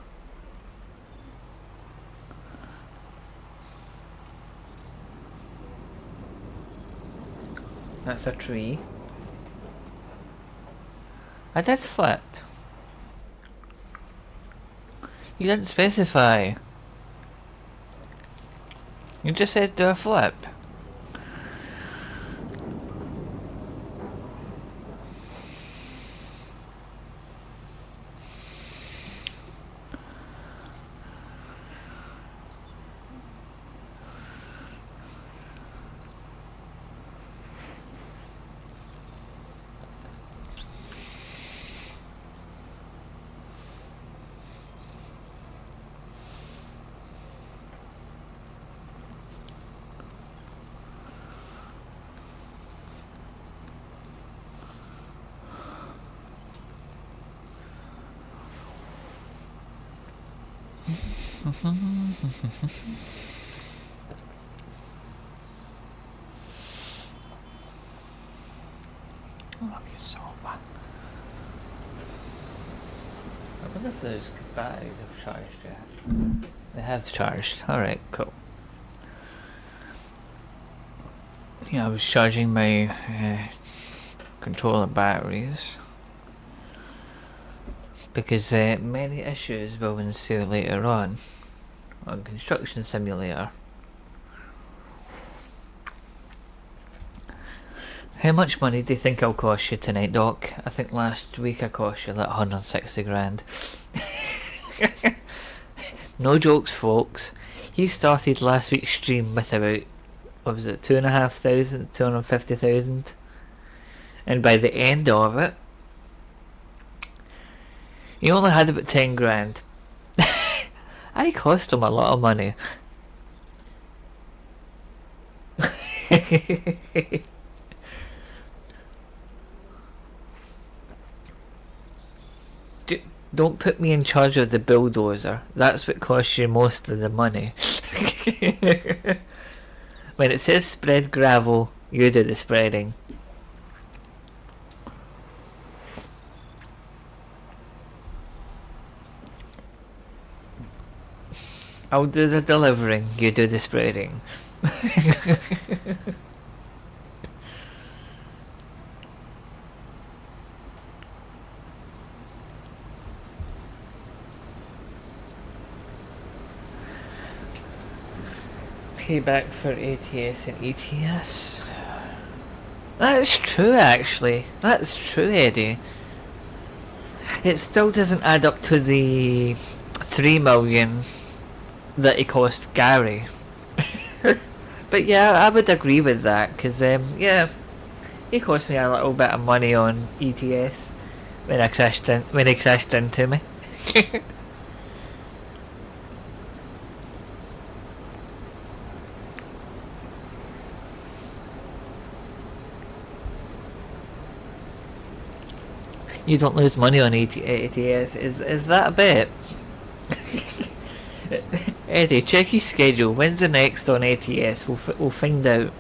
That's a tree. I did flip. You didn't specify. You just said do a flip. Love you so much. I wonder if those batteries have charged yet. They have charged. Alright, cool. Yeah, I was charging my controller batteries because many issues will ensue later on Construction Simulator. How much money do you think I'll cost you tonight, Doc? I think last week I cost you like 160 grand. No jokes, folks. He started last week's stream with about, what was it, 2,500, 250,000, and by the end of it, he only had about 10 grand. I cost him a lot of money. Don't put me in charge of the bulldozer. That's what costs you most of the money. When it says spread gravel, you do the spreading. I'll do the delivering, you do the spreading. Payback for ATS and ETS. That's true, actually. That's true, Eddie. It still doesn't add up to the 3 million that it cost Gary. But yeah, I would agree with that, because yeah, he cost me a little bit of money on ETS when he crashed into me. You don't lose money on ATS, is that a bet? Eddie, check your schedule. When's the next on ATS? We'll find out.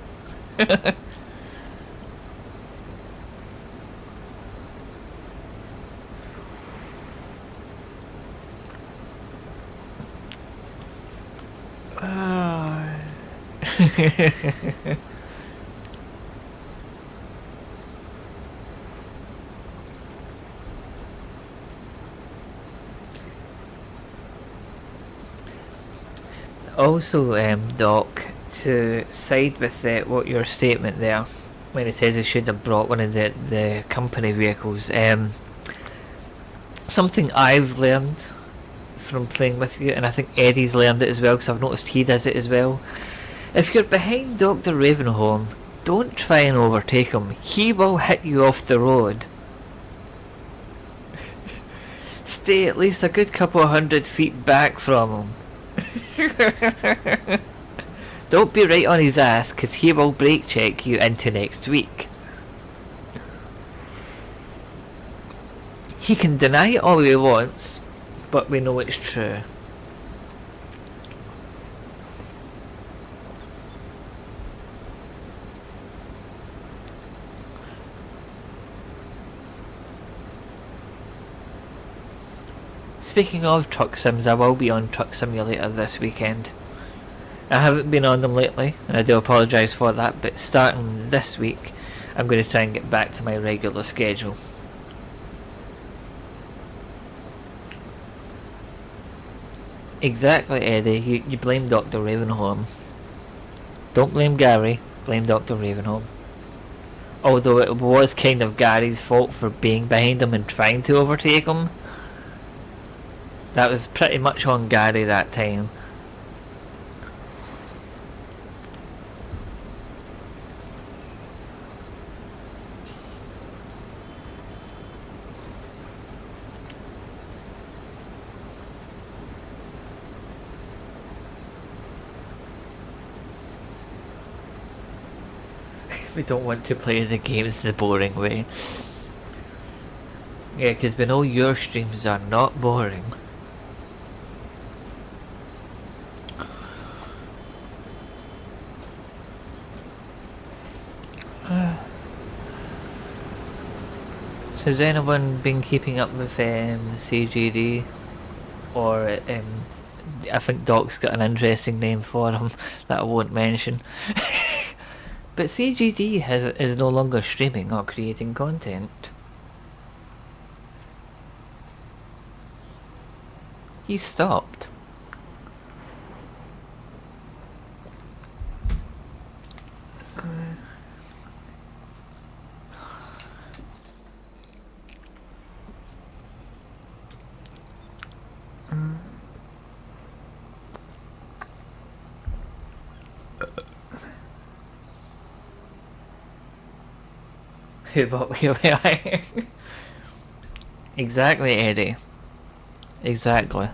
Also, Doc, to side with what your statement there, when it says he should have brought one of the company vehicles, something I've learned from playing with you, and I think Eddie's learned it as well, because I've noticed he does it as well. If you're behind Dr. Ravenholm, don't try and overtake him. He will hit you off the road. Stay at least a good couple of 100 feet back from him. Don't be right on his ass, because he will brake check you into next week. He can deny it all he wants, but we know it's true. Speaking of truck sims, I will be on Truck Simulator this weekend. I haven't been on them lately, and I do apologise for that, but starting this week, I'm going to try and get back to my regular schedule. Exactly, Eddie. You blame Dr. Ravenholm. Don't blame Gary, blame Dr. Ravenholm. Although it was kind of Gary's fault for being behind him and trying to overtake him. That was pretty much on Gary that time. We don't want to play the games the boring way. Yeah, because we know your streams are not boring. So has anyone been keeping up with CGD? Or I think Doc's got an interesting name for him that I won't mention. But CGD is no longer streaming or creating content. He stopped. Exactly, Eddie. Exactly.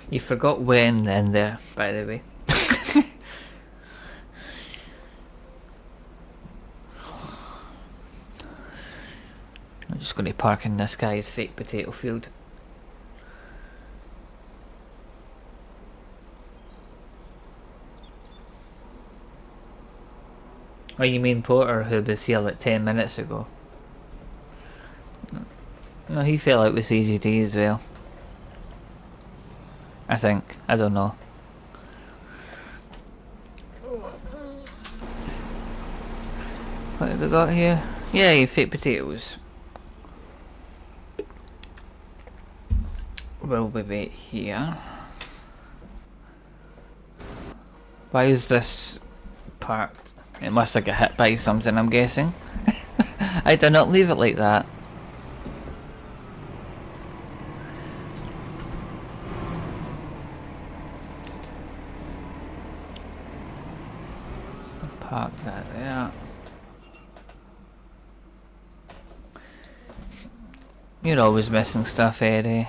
You forgot when in there, by the way. I'm just going to park in this guy's fake potato field. Oh, you mean Porter, who was here like 10 minutes ago? No, he fell out with CGT as well. I think. I don't know. What have we got here? Yeah, you fake potatoes. Will we wait here? Why is this parked? It must have got hit by something, I'm guessing. I did not leave it like that. Park that there. You're always missing stuff, Eddie.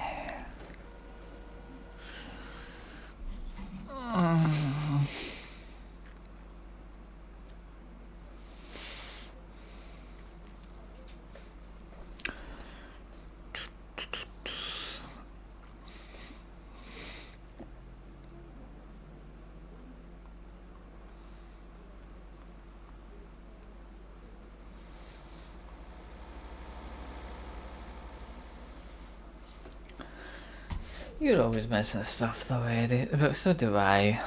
You're always missing stuff though, Eddie, but so do I.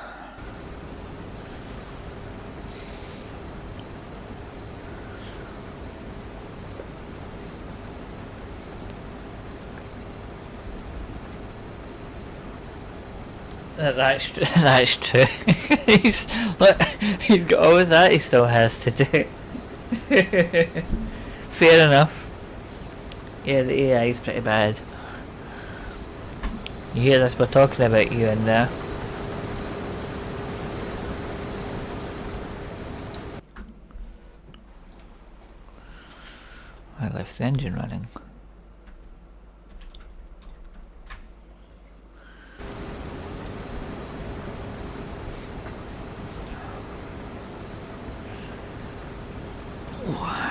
That's true. he's look, he's got all of that he still has to do. Fair enough. Yeah, the AI is pretty bad. You hear this? We're talking about you in there. I left the engine running. Ooh.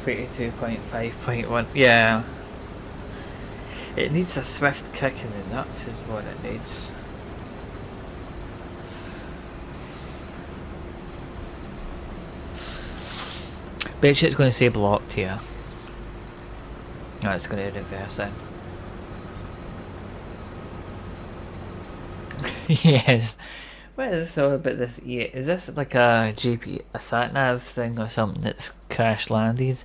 22.5.1. Yeah. It needs a swift kick in the nuts is what it needs. Bet you it's going to say blocked here. No, it's going to reverse it. Yes. What is this all about this? Yeah, is this like a a sat nav thing or something that's crash landed?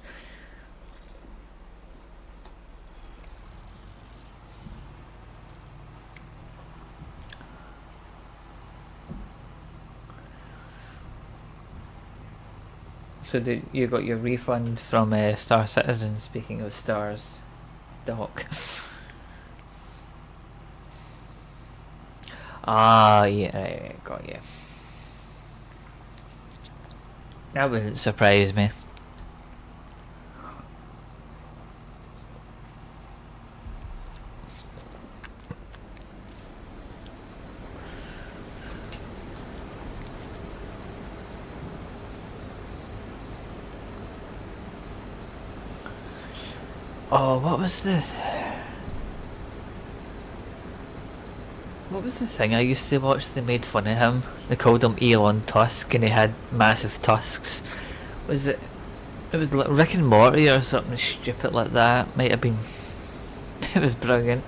So did you got your refund from Star Citizen? Speaking of stars, Doc. Ah, yeah, right, got you. That wouldn't surprise me. Oh, what was this? What was the thing I used to watch? They made fun of him. They called him Elon Tusk, and he had massive tusks. Was it? It was like Rick and Morty or something stupid like that. Might have been. It was brilliant.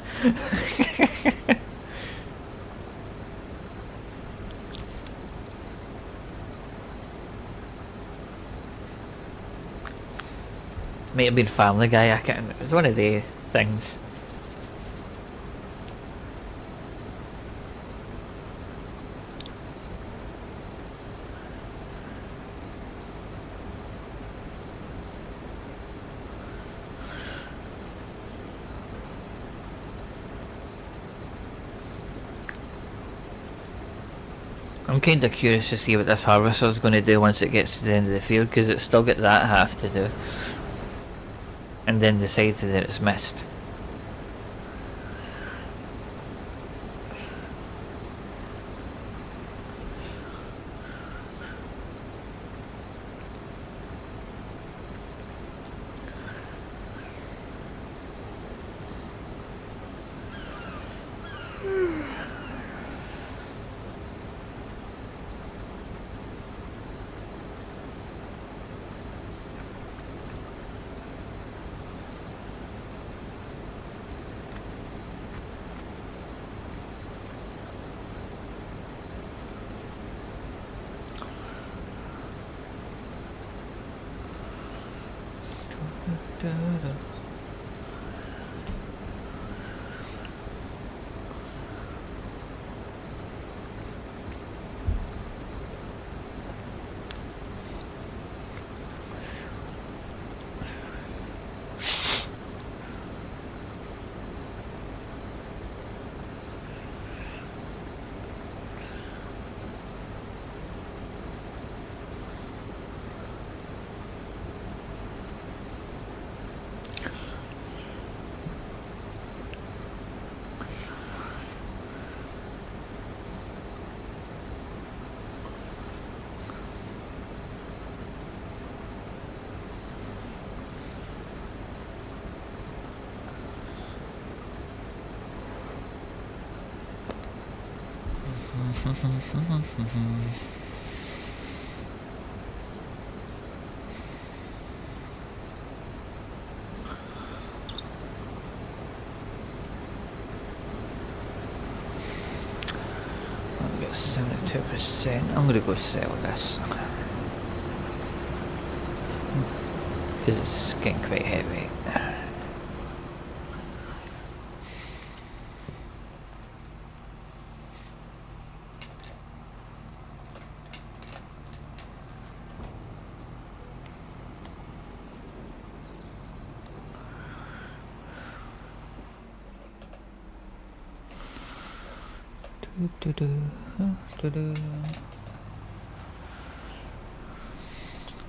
Might have been Family Guy. I can't. It was one of the things. I'm kind of curious to see what this harvester's going to do once it gets to the end of the field, because it's still got that half to do. And then decides that it's missed. I'll get 70. 2%. I'm gonna go sell this. Because it's getting quite heavy.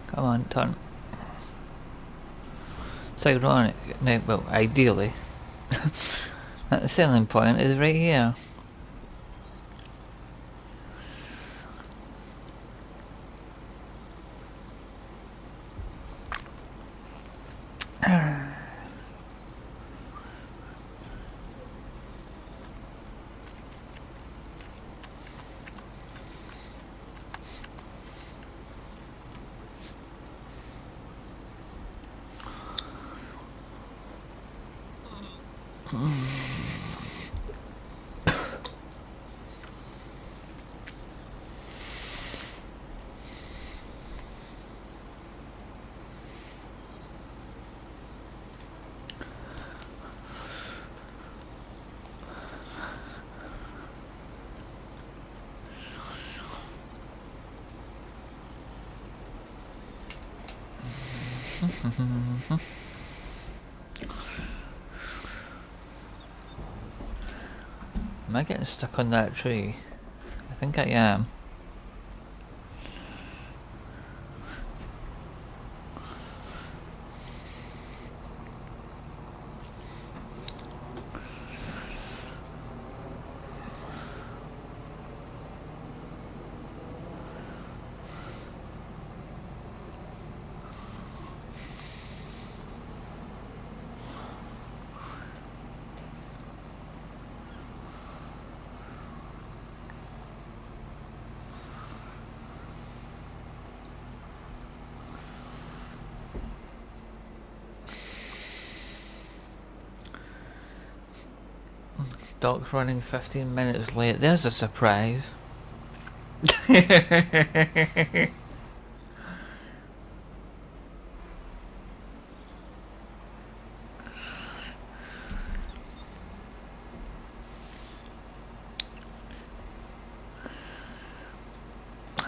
Come on, turn. It's ironic. No, well, ideally, the selling point is right here. Am I getting stuck on that tree? I think I am. Doc's running 15 minutes late. There's a surprise.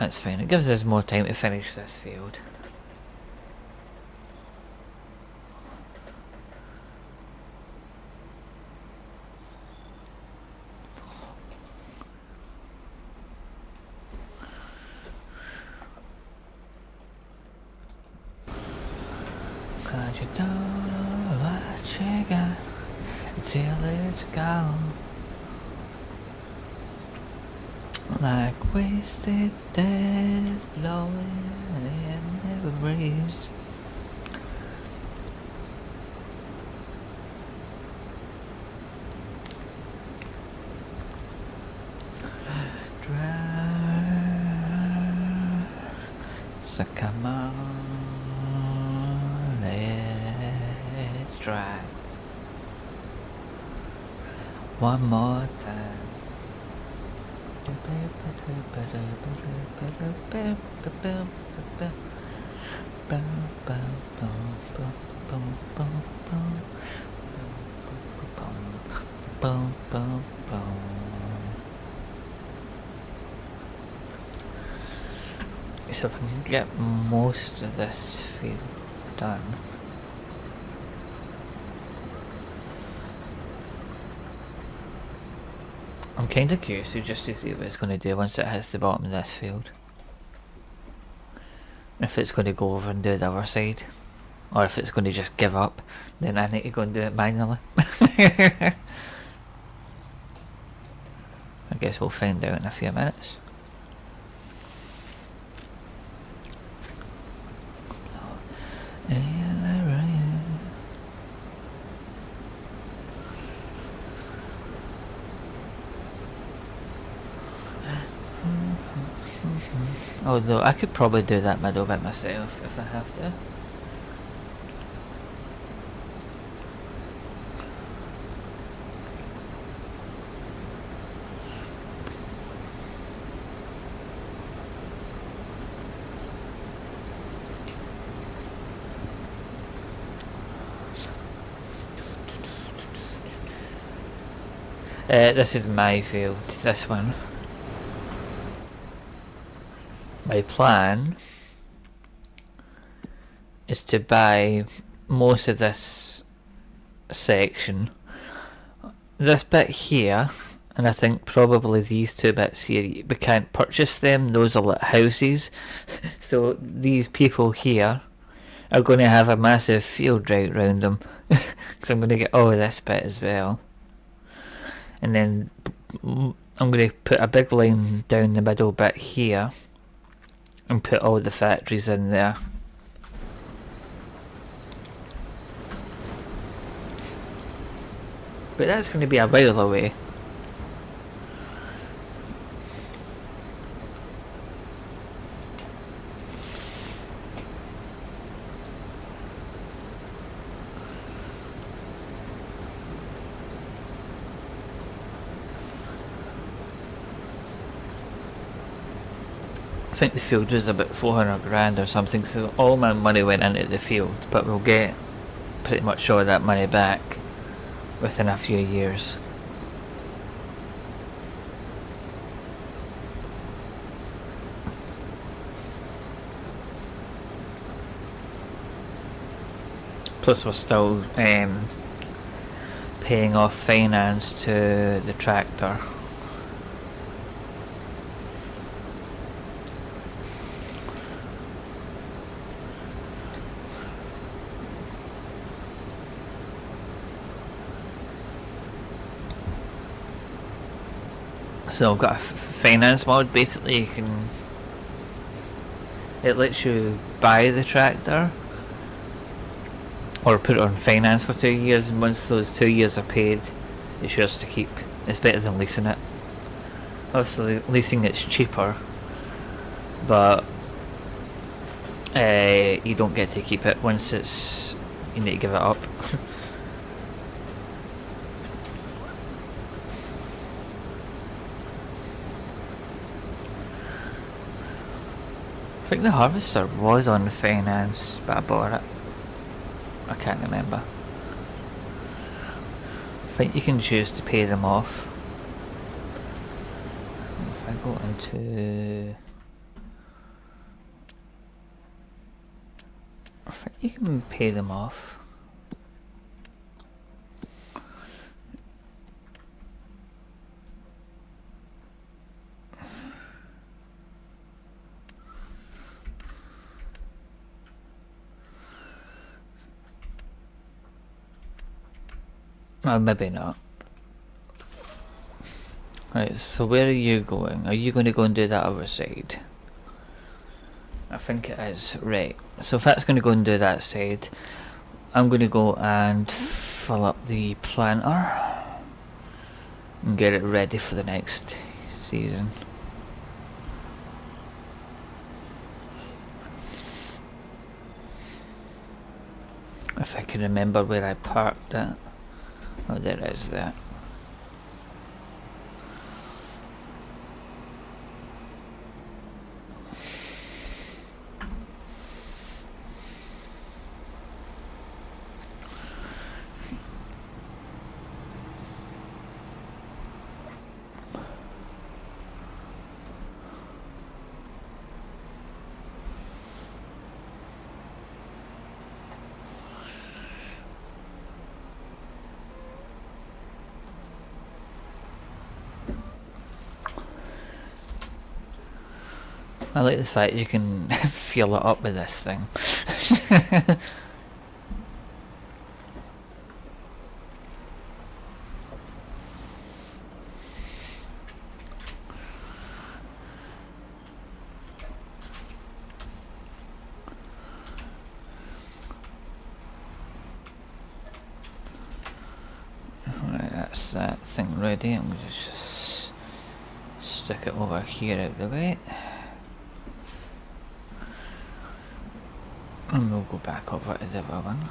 That's fine. It gives us more time to finish this field. Cause you don't know what you got until it's gone. Like wasted days blowing in the breeze. So come on, let's try one more time. So if I can get most of this field done, I'm kind of curious just to see what it's going to do once it hits the bottom of this field. If it's going to go over and do the other side, or if it's going to just give up, then I need to go and do it manually. I guess we'll find out in a few minutes. Although I could probably do that middle bit myself if I have to. This is my field, this one. My plan is to buy most of this section. This bit here, and I think probably these two bits here, we can't purchase them, those are like houses. So these people here are going to have a massive field right round them. Because I'm going to get all of this bit as well. And then I'm going to put a big line down the middle bit here and put all the factories in there. But that's going to be a while away. I think the field was about 400 grand or something, so all my money went into the field, but we'll get pretty much all of that money back within a few years. Plus we're still paying off finance to the tractor. So I've got a finance mod. Basically, it lets you buy the tractor or put it on finance for 2 years, and once those 2 years are paid, it's yours to keep. It's better than leasing it. Obviously, leasing it's cheaper, but you don't get to keep it once it's. You need to give it up. I think the harvester was on finance, but I bought it. I can't remember. I think you can choose to pay them off. If I go into... I think you can pay them off. Maybe not. Right, so where are you going? Are you going to go and do that other side? I think it is. Right, so if that's going to go and do that side, I'm going to go and fill up the planter and get it ready for the next season. If I can remember where I parked it. Oh, there is that. I like the fact you can fill it up with this thing. Right, that's that thing ready. I'm going to just stick it over here out the way. And we'll go back over to the other one.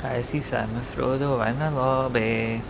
I see Sam and Frodo in the lobby.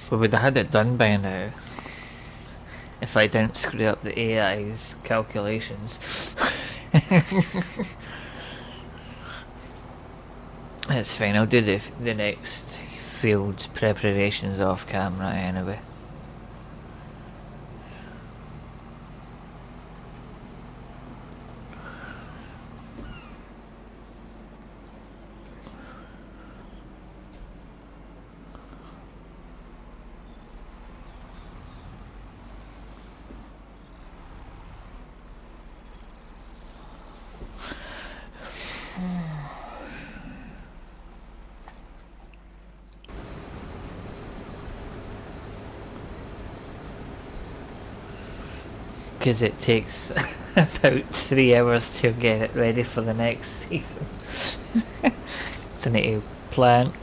We would have had it done by now if I didn't screw up the AI's calculations. It's fine, I'll do the next field preparations off camera anyway. Because it takes about 3 hours to get it ready for the next season. So I need to plant,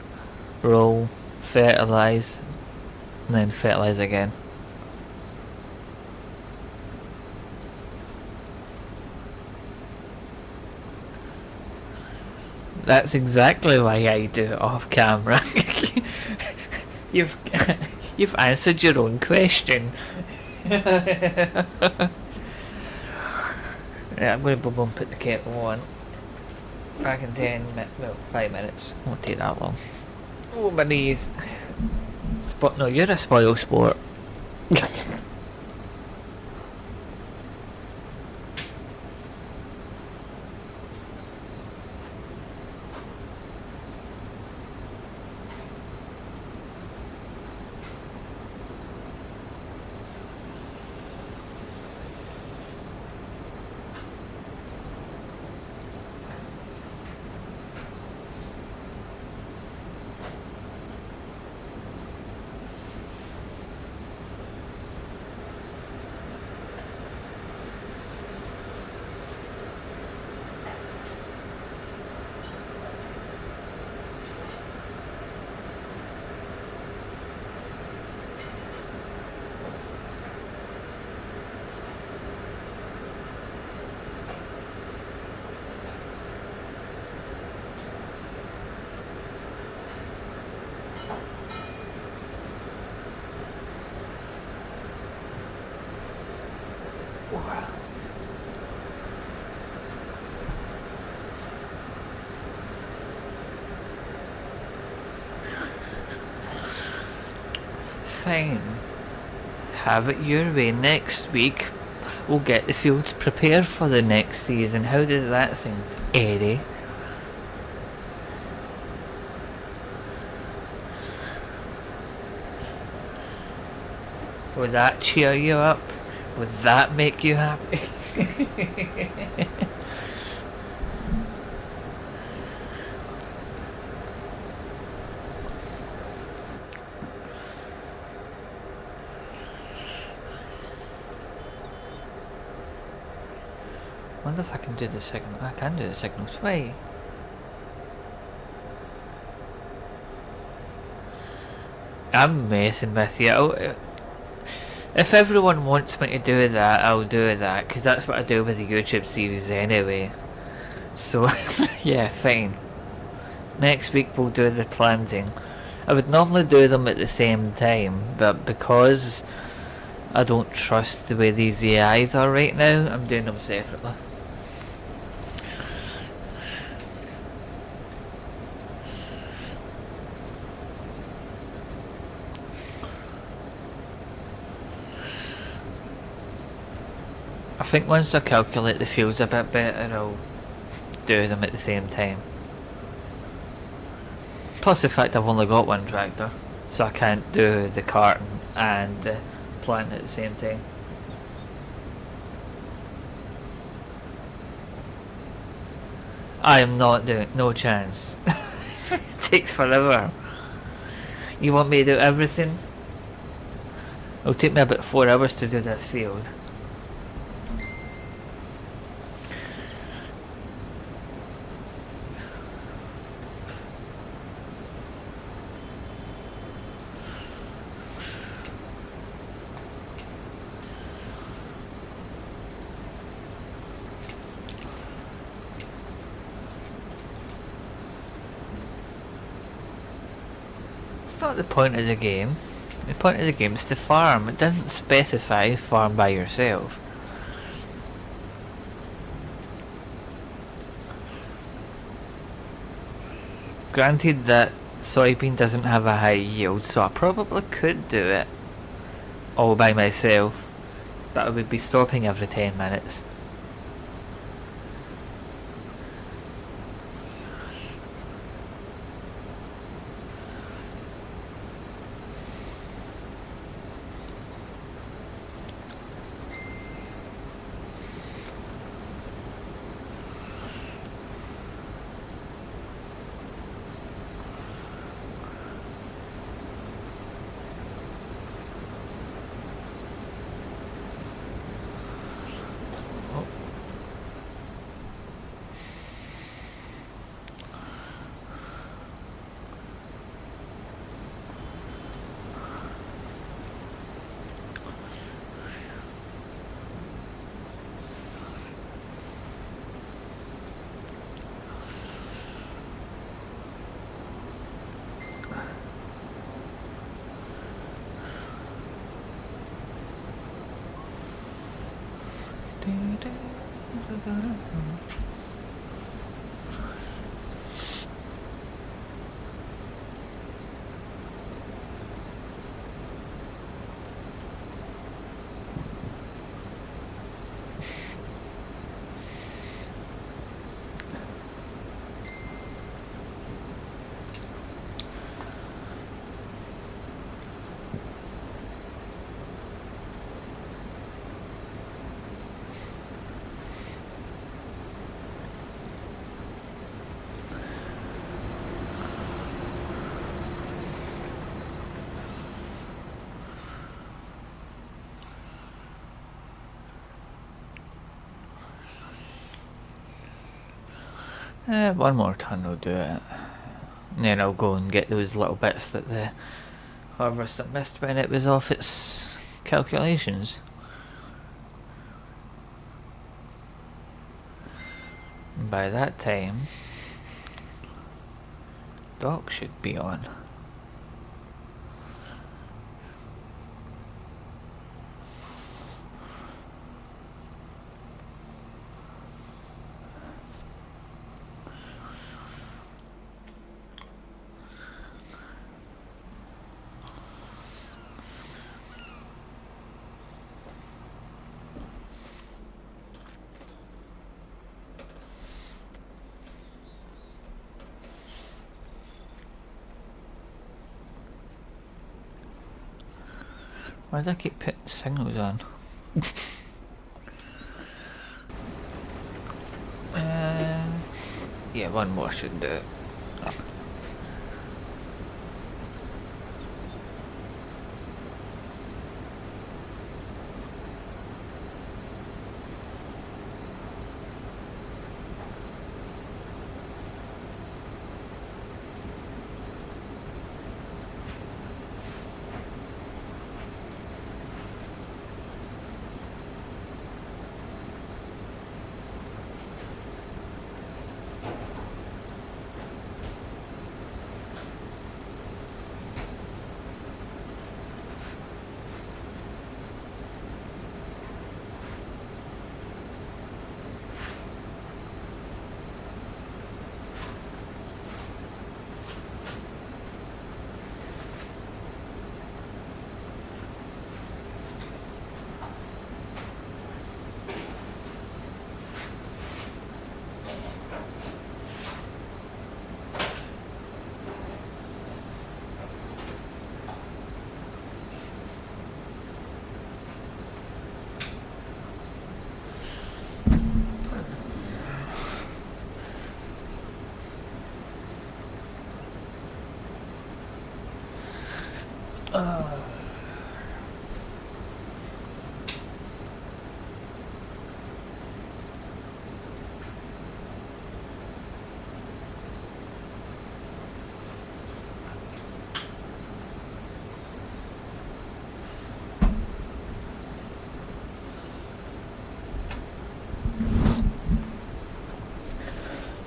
roll, fertilise, and then fertilise again. That's exactly why I do it off camera. You've answered your own question. Yeah, I'm going to go and put the kettle on. Back in 5 minutes. Won't take that long. Oh, my knees. No, you're a spoil sport. Fine. Have it your way. Next week we'll get the fields prepared for the next season. How does that sound, Eddie? Would that cheer you up? Would that make you happy? Wonder if I can do the signal. I can do the signals. Wait. I'm messing with you. If everyone wants me to do that, I'll do that, because that's what I do with the YouTube series anyway. So, yeah, fine. Next week we'll do the planting. I would normally do them at the same time, but because I don't trust the way these AIs are right now, I'm doing them separately. I think once I calculate the fields a bit better, I'll do them at the same time. Plus the fact I've only got one tractor, so I can't do the carting and the plant at the same time. I am not doing it, no chance. It takes forever. You want me to do everything? It'll take me about 4 hours to do this field. It's not the point of the game. The point of the game is to farm. It doesn't specify farm by yourself. Granted that soybean doesn't have a high yield, so I probably could do it all by myself, but I would be stopping every 10 minutes. One more ton will do it. And then I'll go and get those little bits that the harvester missed when it was off its calculations. And by that time, Doc should be on. Why do I keep putting signals on? Yeah, one more should do it.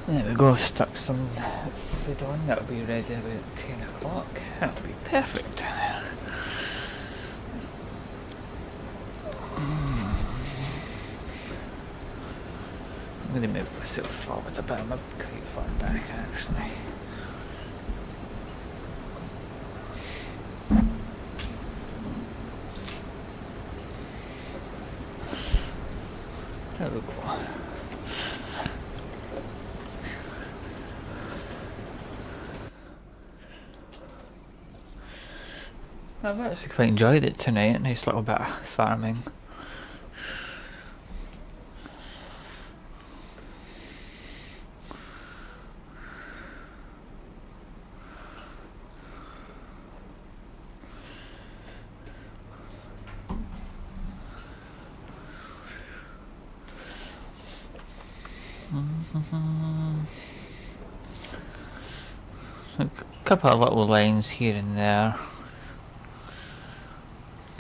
There we go, stuck some food on, that'll be ready about 10 o'clock, that'll be perfect. I'm going to move myself forward a bit, I'm quite far back actually. There we go. I've actually quite enjoyed it tonight, a nice little bit of farming. A couple of little lines here and there.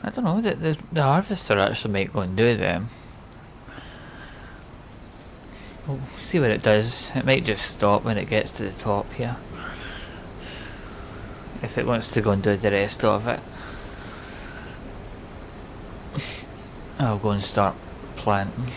I don't know, the harvester actually might go and do them. We'll see what it does. It might just stop when it gets to the top here. If it wants to go and do the rest of it. I'll go and start planting.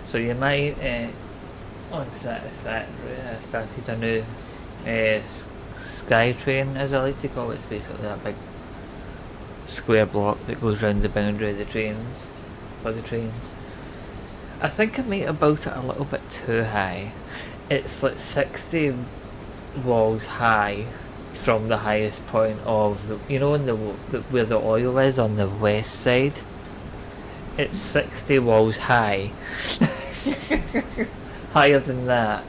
So you might, on Saturday, I started a new sky train, as I like to call it. It's basically that big square block that goes round the boundary of the trains, for the trains. I think I might have built it a little bit too high. It's like 60 walls high from the highest point of the, you know, in where the oil is on the west side. It's 60 walls high. Higher than that.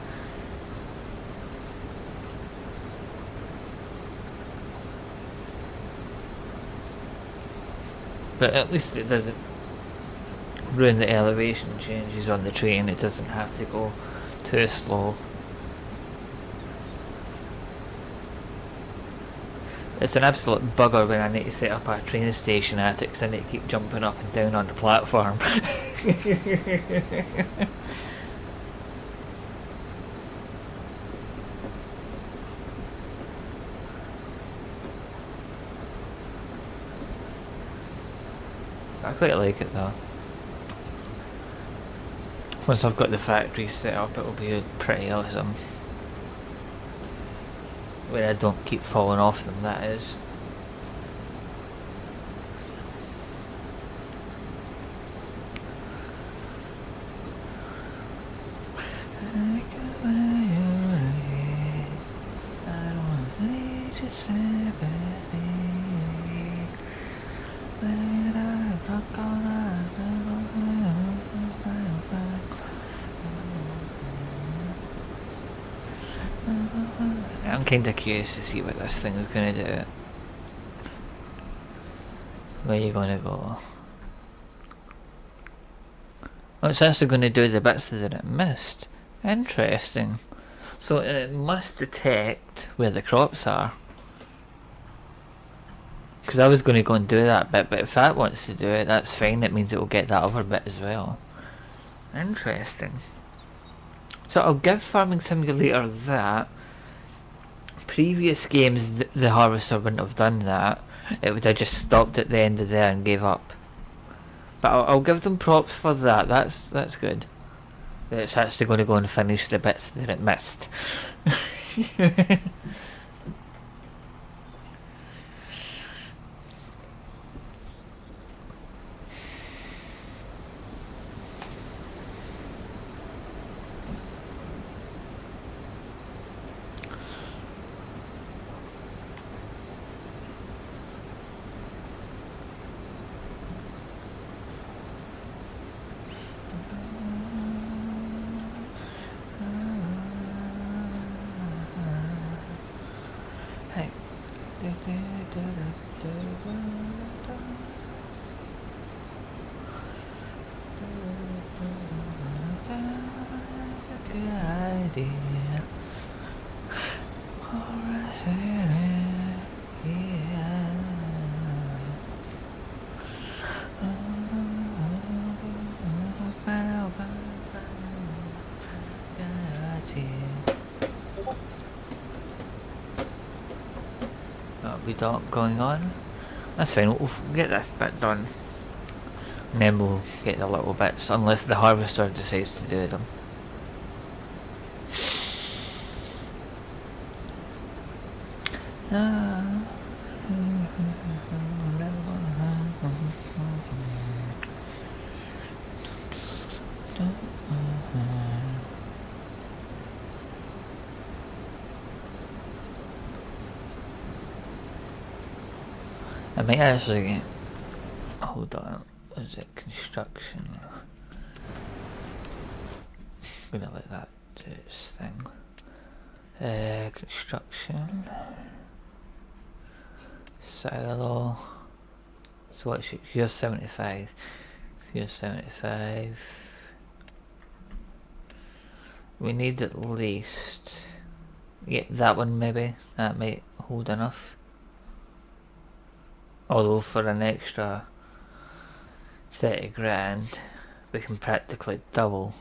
But at least it doesn't ruin the elevation changes on the train. It doesn't have to go too slow. It's an absolute bugger when I need to set up a train station at it because I need to keep jumping up and down on the platform. I quite like it though. Once I've got the factory set up, it'll be pretty awesome. Where I don't keep falling off them, that is. I'm kinda curious to see what this thing is gonna do. Where are you gonna go? Oh, it's actually gonna do the bits that it missed. Interesting. So it must detect where the crops are. Because I was going to go and do that bit, but if that wants to do it, that's fine. It means it will get that other bit as well. Interesting. So I'll give Farming Simulator that. Previous games, the harvester wouldn't have done that. It would have just stopped at the end of there and gave up. But I'll give them props for that. That's good. It's actually going to go and finish the bits that it missed. Going on. That's fine, we'll get this bit done. And then we'll get the little bits, unless the harvester decides to do them. I might actually... Hold on. Is it construction? I'm gonna let that do its thing. Construction. Silo. So what's it? Here's 75. Here's 75. We need at least... Yeah, that one maybe. That might hold enough. Although for an extra 30 grand, we can practically double.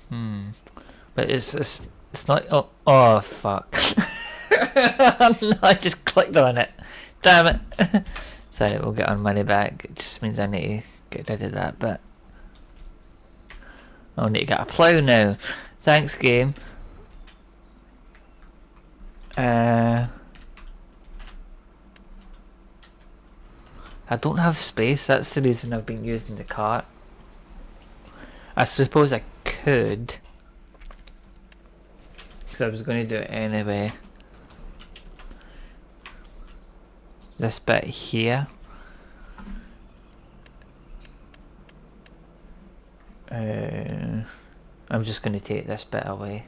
But it's not. Oh fuck! I just clicked on it. Damn it! Sorry, we'll get our money back. It just means I need to get rid of that bit. I need to get a plough now. Thanks, game. I don't have space, that's the reason I've been using the cart. I suppose I could, because I was going to do it anyway. This bit here. I'm just going to take this bit away.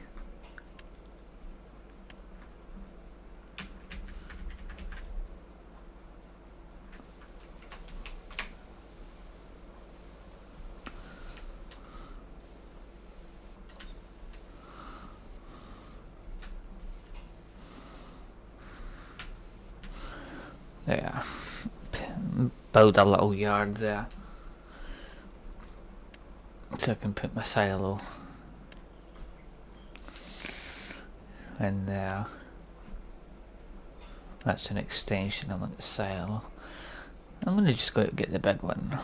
There. Build a little yard there. So I can put my silo in there. That's an extension, I want the silo. I'm gonna just go get the big one.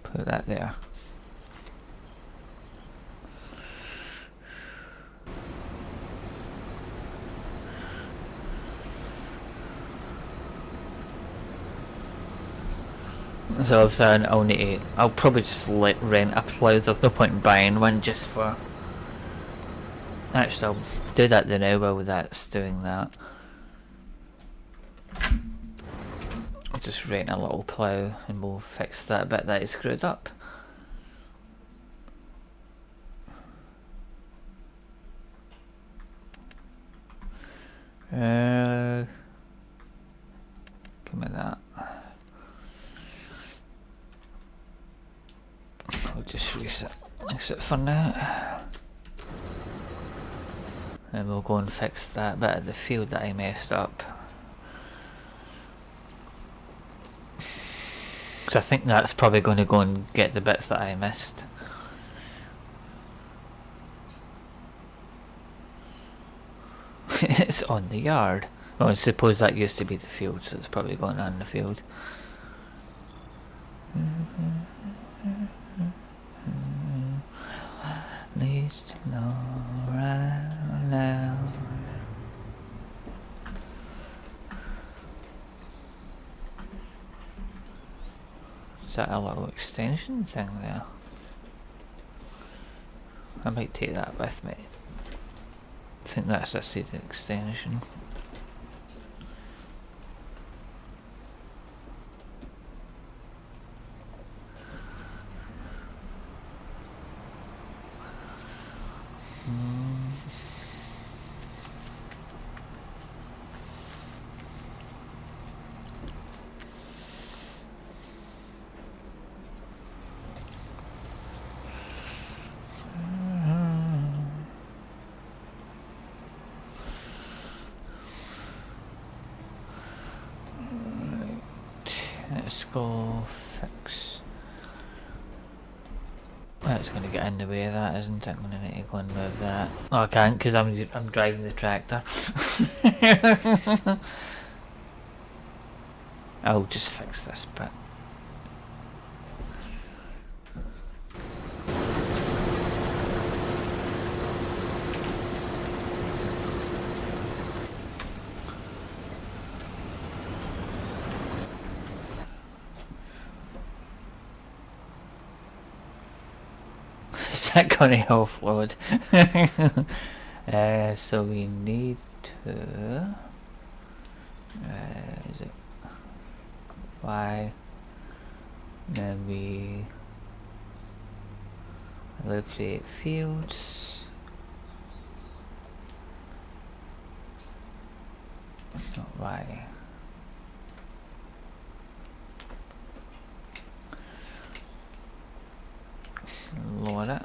Put that there. So obviously I'll need to, I'll probably just rent a plough. There's no point in buying one just for... Actually I'll do that then now while that's doing that. I'll just rent a little plough and we'll fix that bit that is screwed up. Give me that. I'll just reset exit for now. And we'll go and fix that bit of the field that I messed up. Because I think that's probably going to go and get the bits that I missed. It's on the yard. Well, I suppose that used to be the field, so it's probably going on the field. Needs to know right now. Is that a little extension thing there? I might take that with me. I think that's a seated extension. Let's go fix. That's going to get in the way of that, isn't it? I'm going to need to go and move that. Oh, I can't because I'm driving the tractor. I'll just fix this bit. Is that going to offload? So we need to... is it Y? Then we locate fields. Not Y. Load it.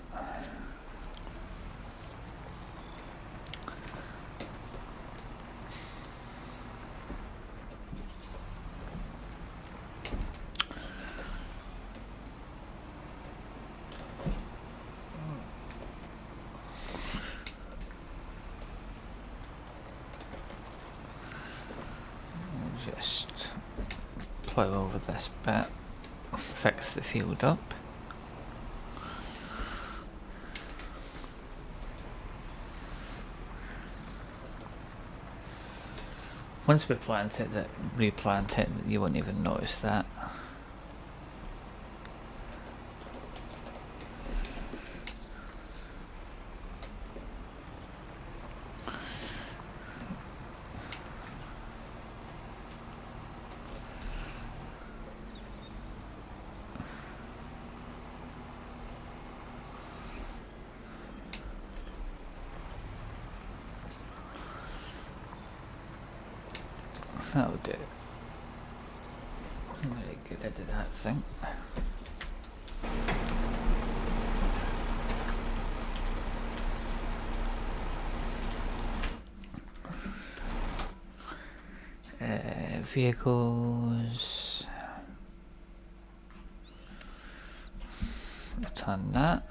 Just plow over this bit, fix the field up. Once we replant it, you won't even notice that. That'll do. I'm gonna get rid of that thing. Right, vehicles. Return that.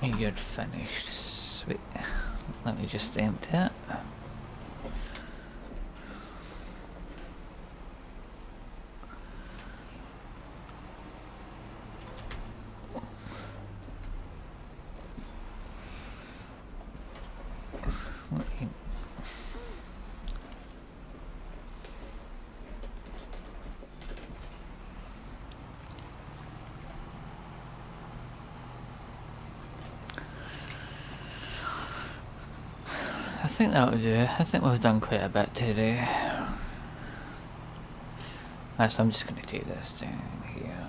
You're finished. Sweet. Let me just empty it. I think that'll do. I think we've done quite a bit today. Actually, I'm just going to take this down here.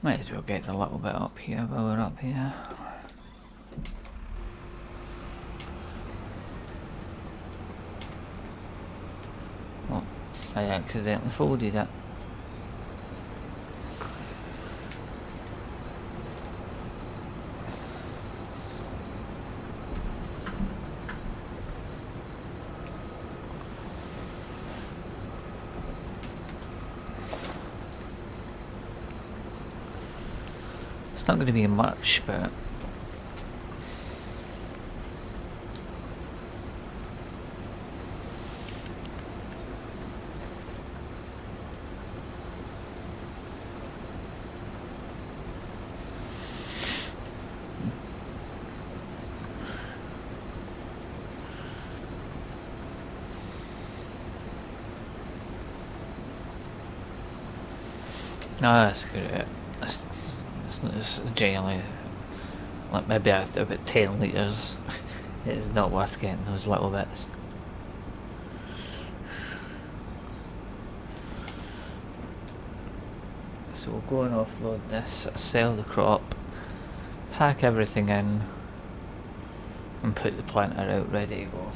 Might as well get a little bit up here while we're up here. Oh, I accidentally folded it. It's not going to be much, but no, that's good. It's generally like maybe after about 10 litres. It's not worth getting those little bits. So we'll go and offload this, sell the crop, pack everything in, and put the planter out ready to go.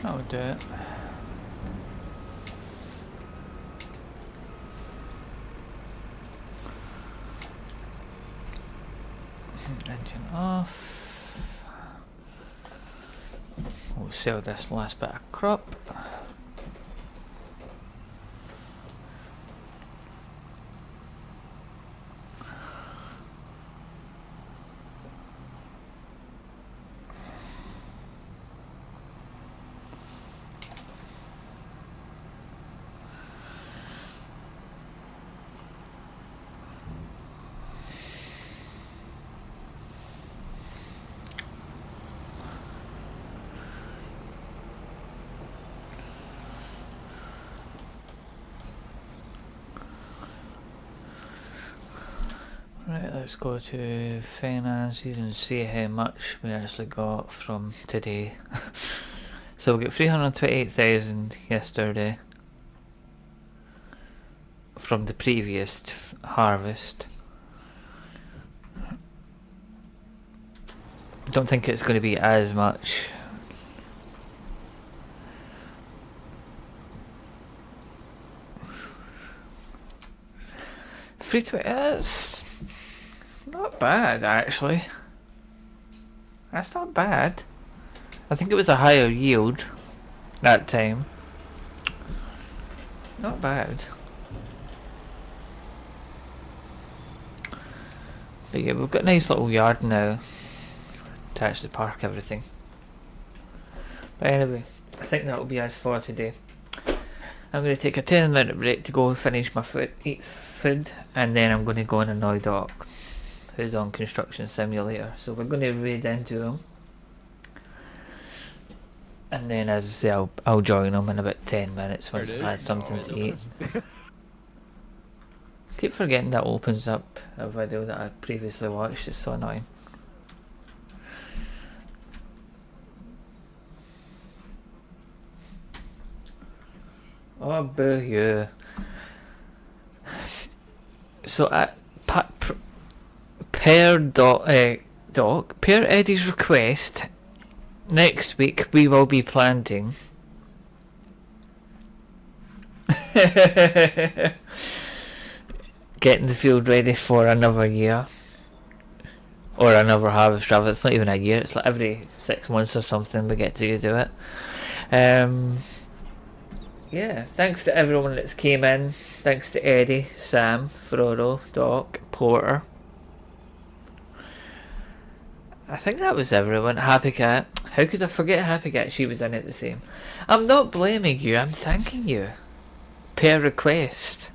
That'll do it. Engine off. We'll sell this last bit of crop. Right, let's go to finances and see how much we actually got from today. So we got 328,000 yesterday from the previous harvest. don't think it's going to be as much. Free to that's not bad actually. That's not bad. I think it was a higher yield that time. Not bad. But yeah, we've got a nice little yard now to actually park everything. But anyway, I think that will be us for today. I'm going to take a 10-minute break to go finish my food, eat food, and then I'm going to go and annoy Doc, who's on Construction Simulator. So we're going to raid into him. And then, as I say, I'll join him in about 10 minutes once I've had something to eat. Keep forgetting that opens up a video that I previously watched. It's so annoying. Oh, boo you. So at per Eddie's request, next week we will be planting getting the field ready for another year. Or another harvest rather. It's not even a year, it's like every 6 months or something we get to do it. Yeah, thanks to everyone that's came in. Thanks to Eddie, Sam, Frodo, Doc, Porter. I think that was everyone. Happy Cat. How could I forget Happy Cat? She was in it the same. I'm not blaming you, I'm thanking you. Per request.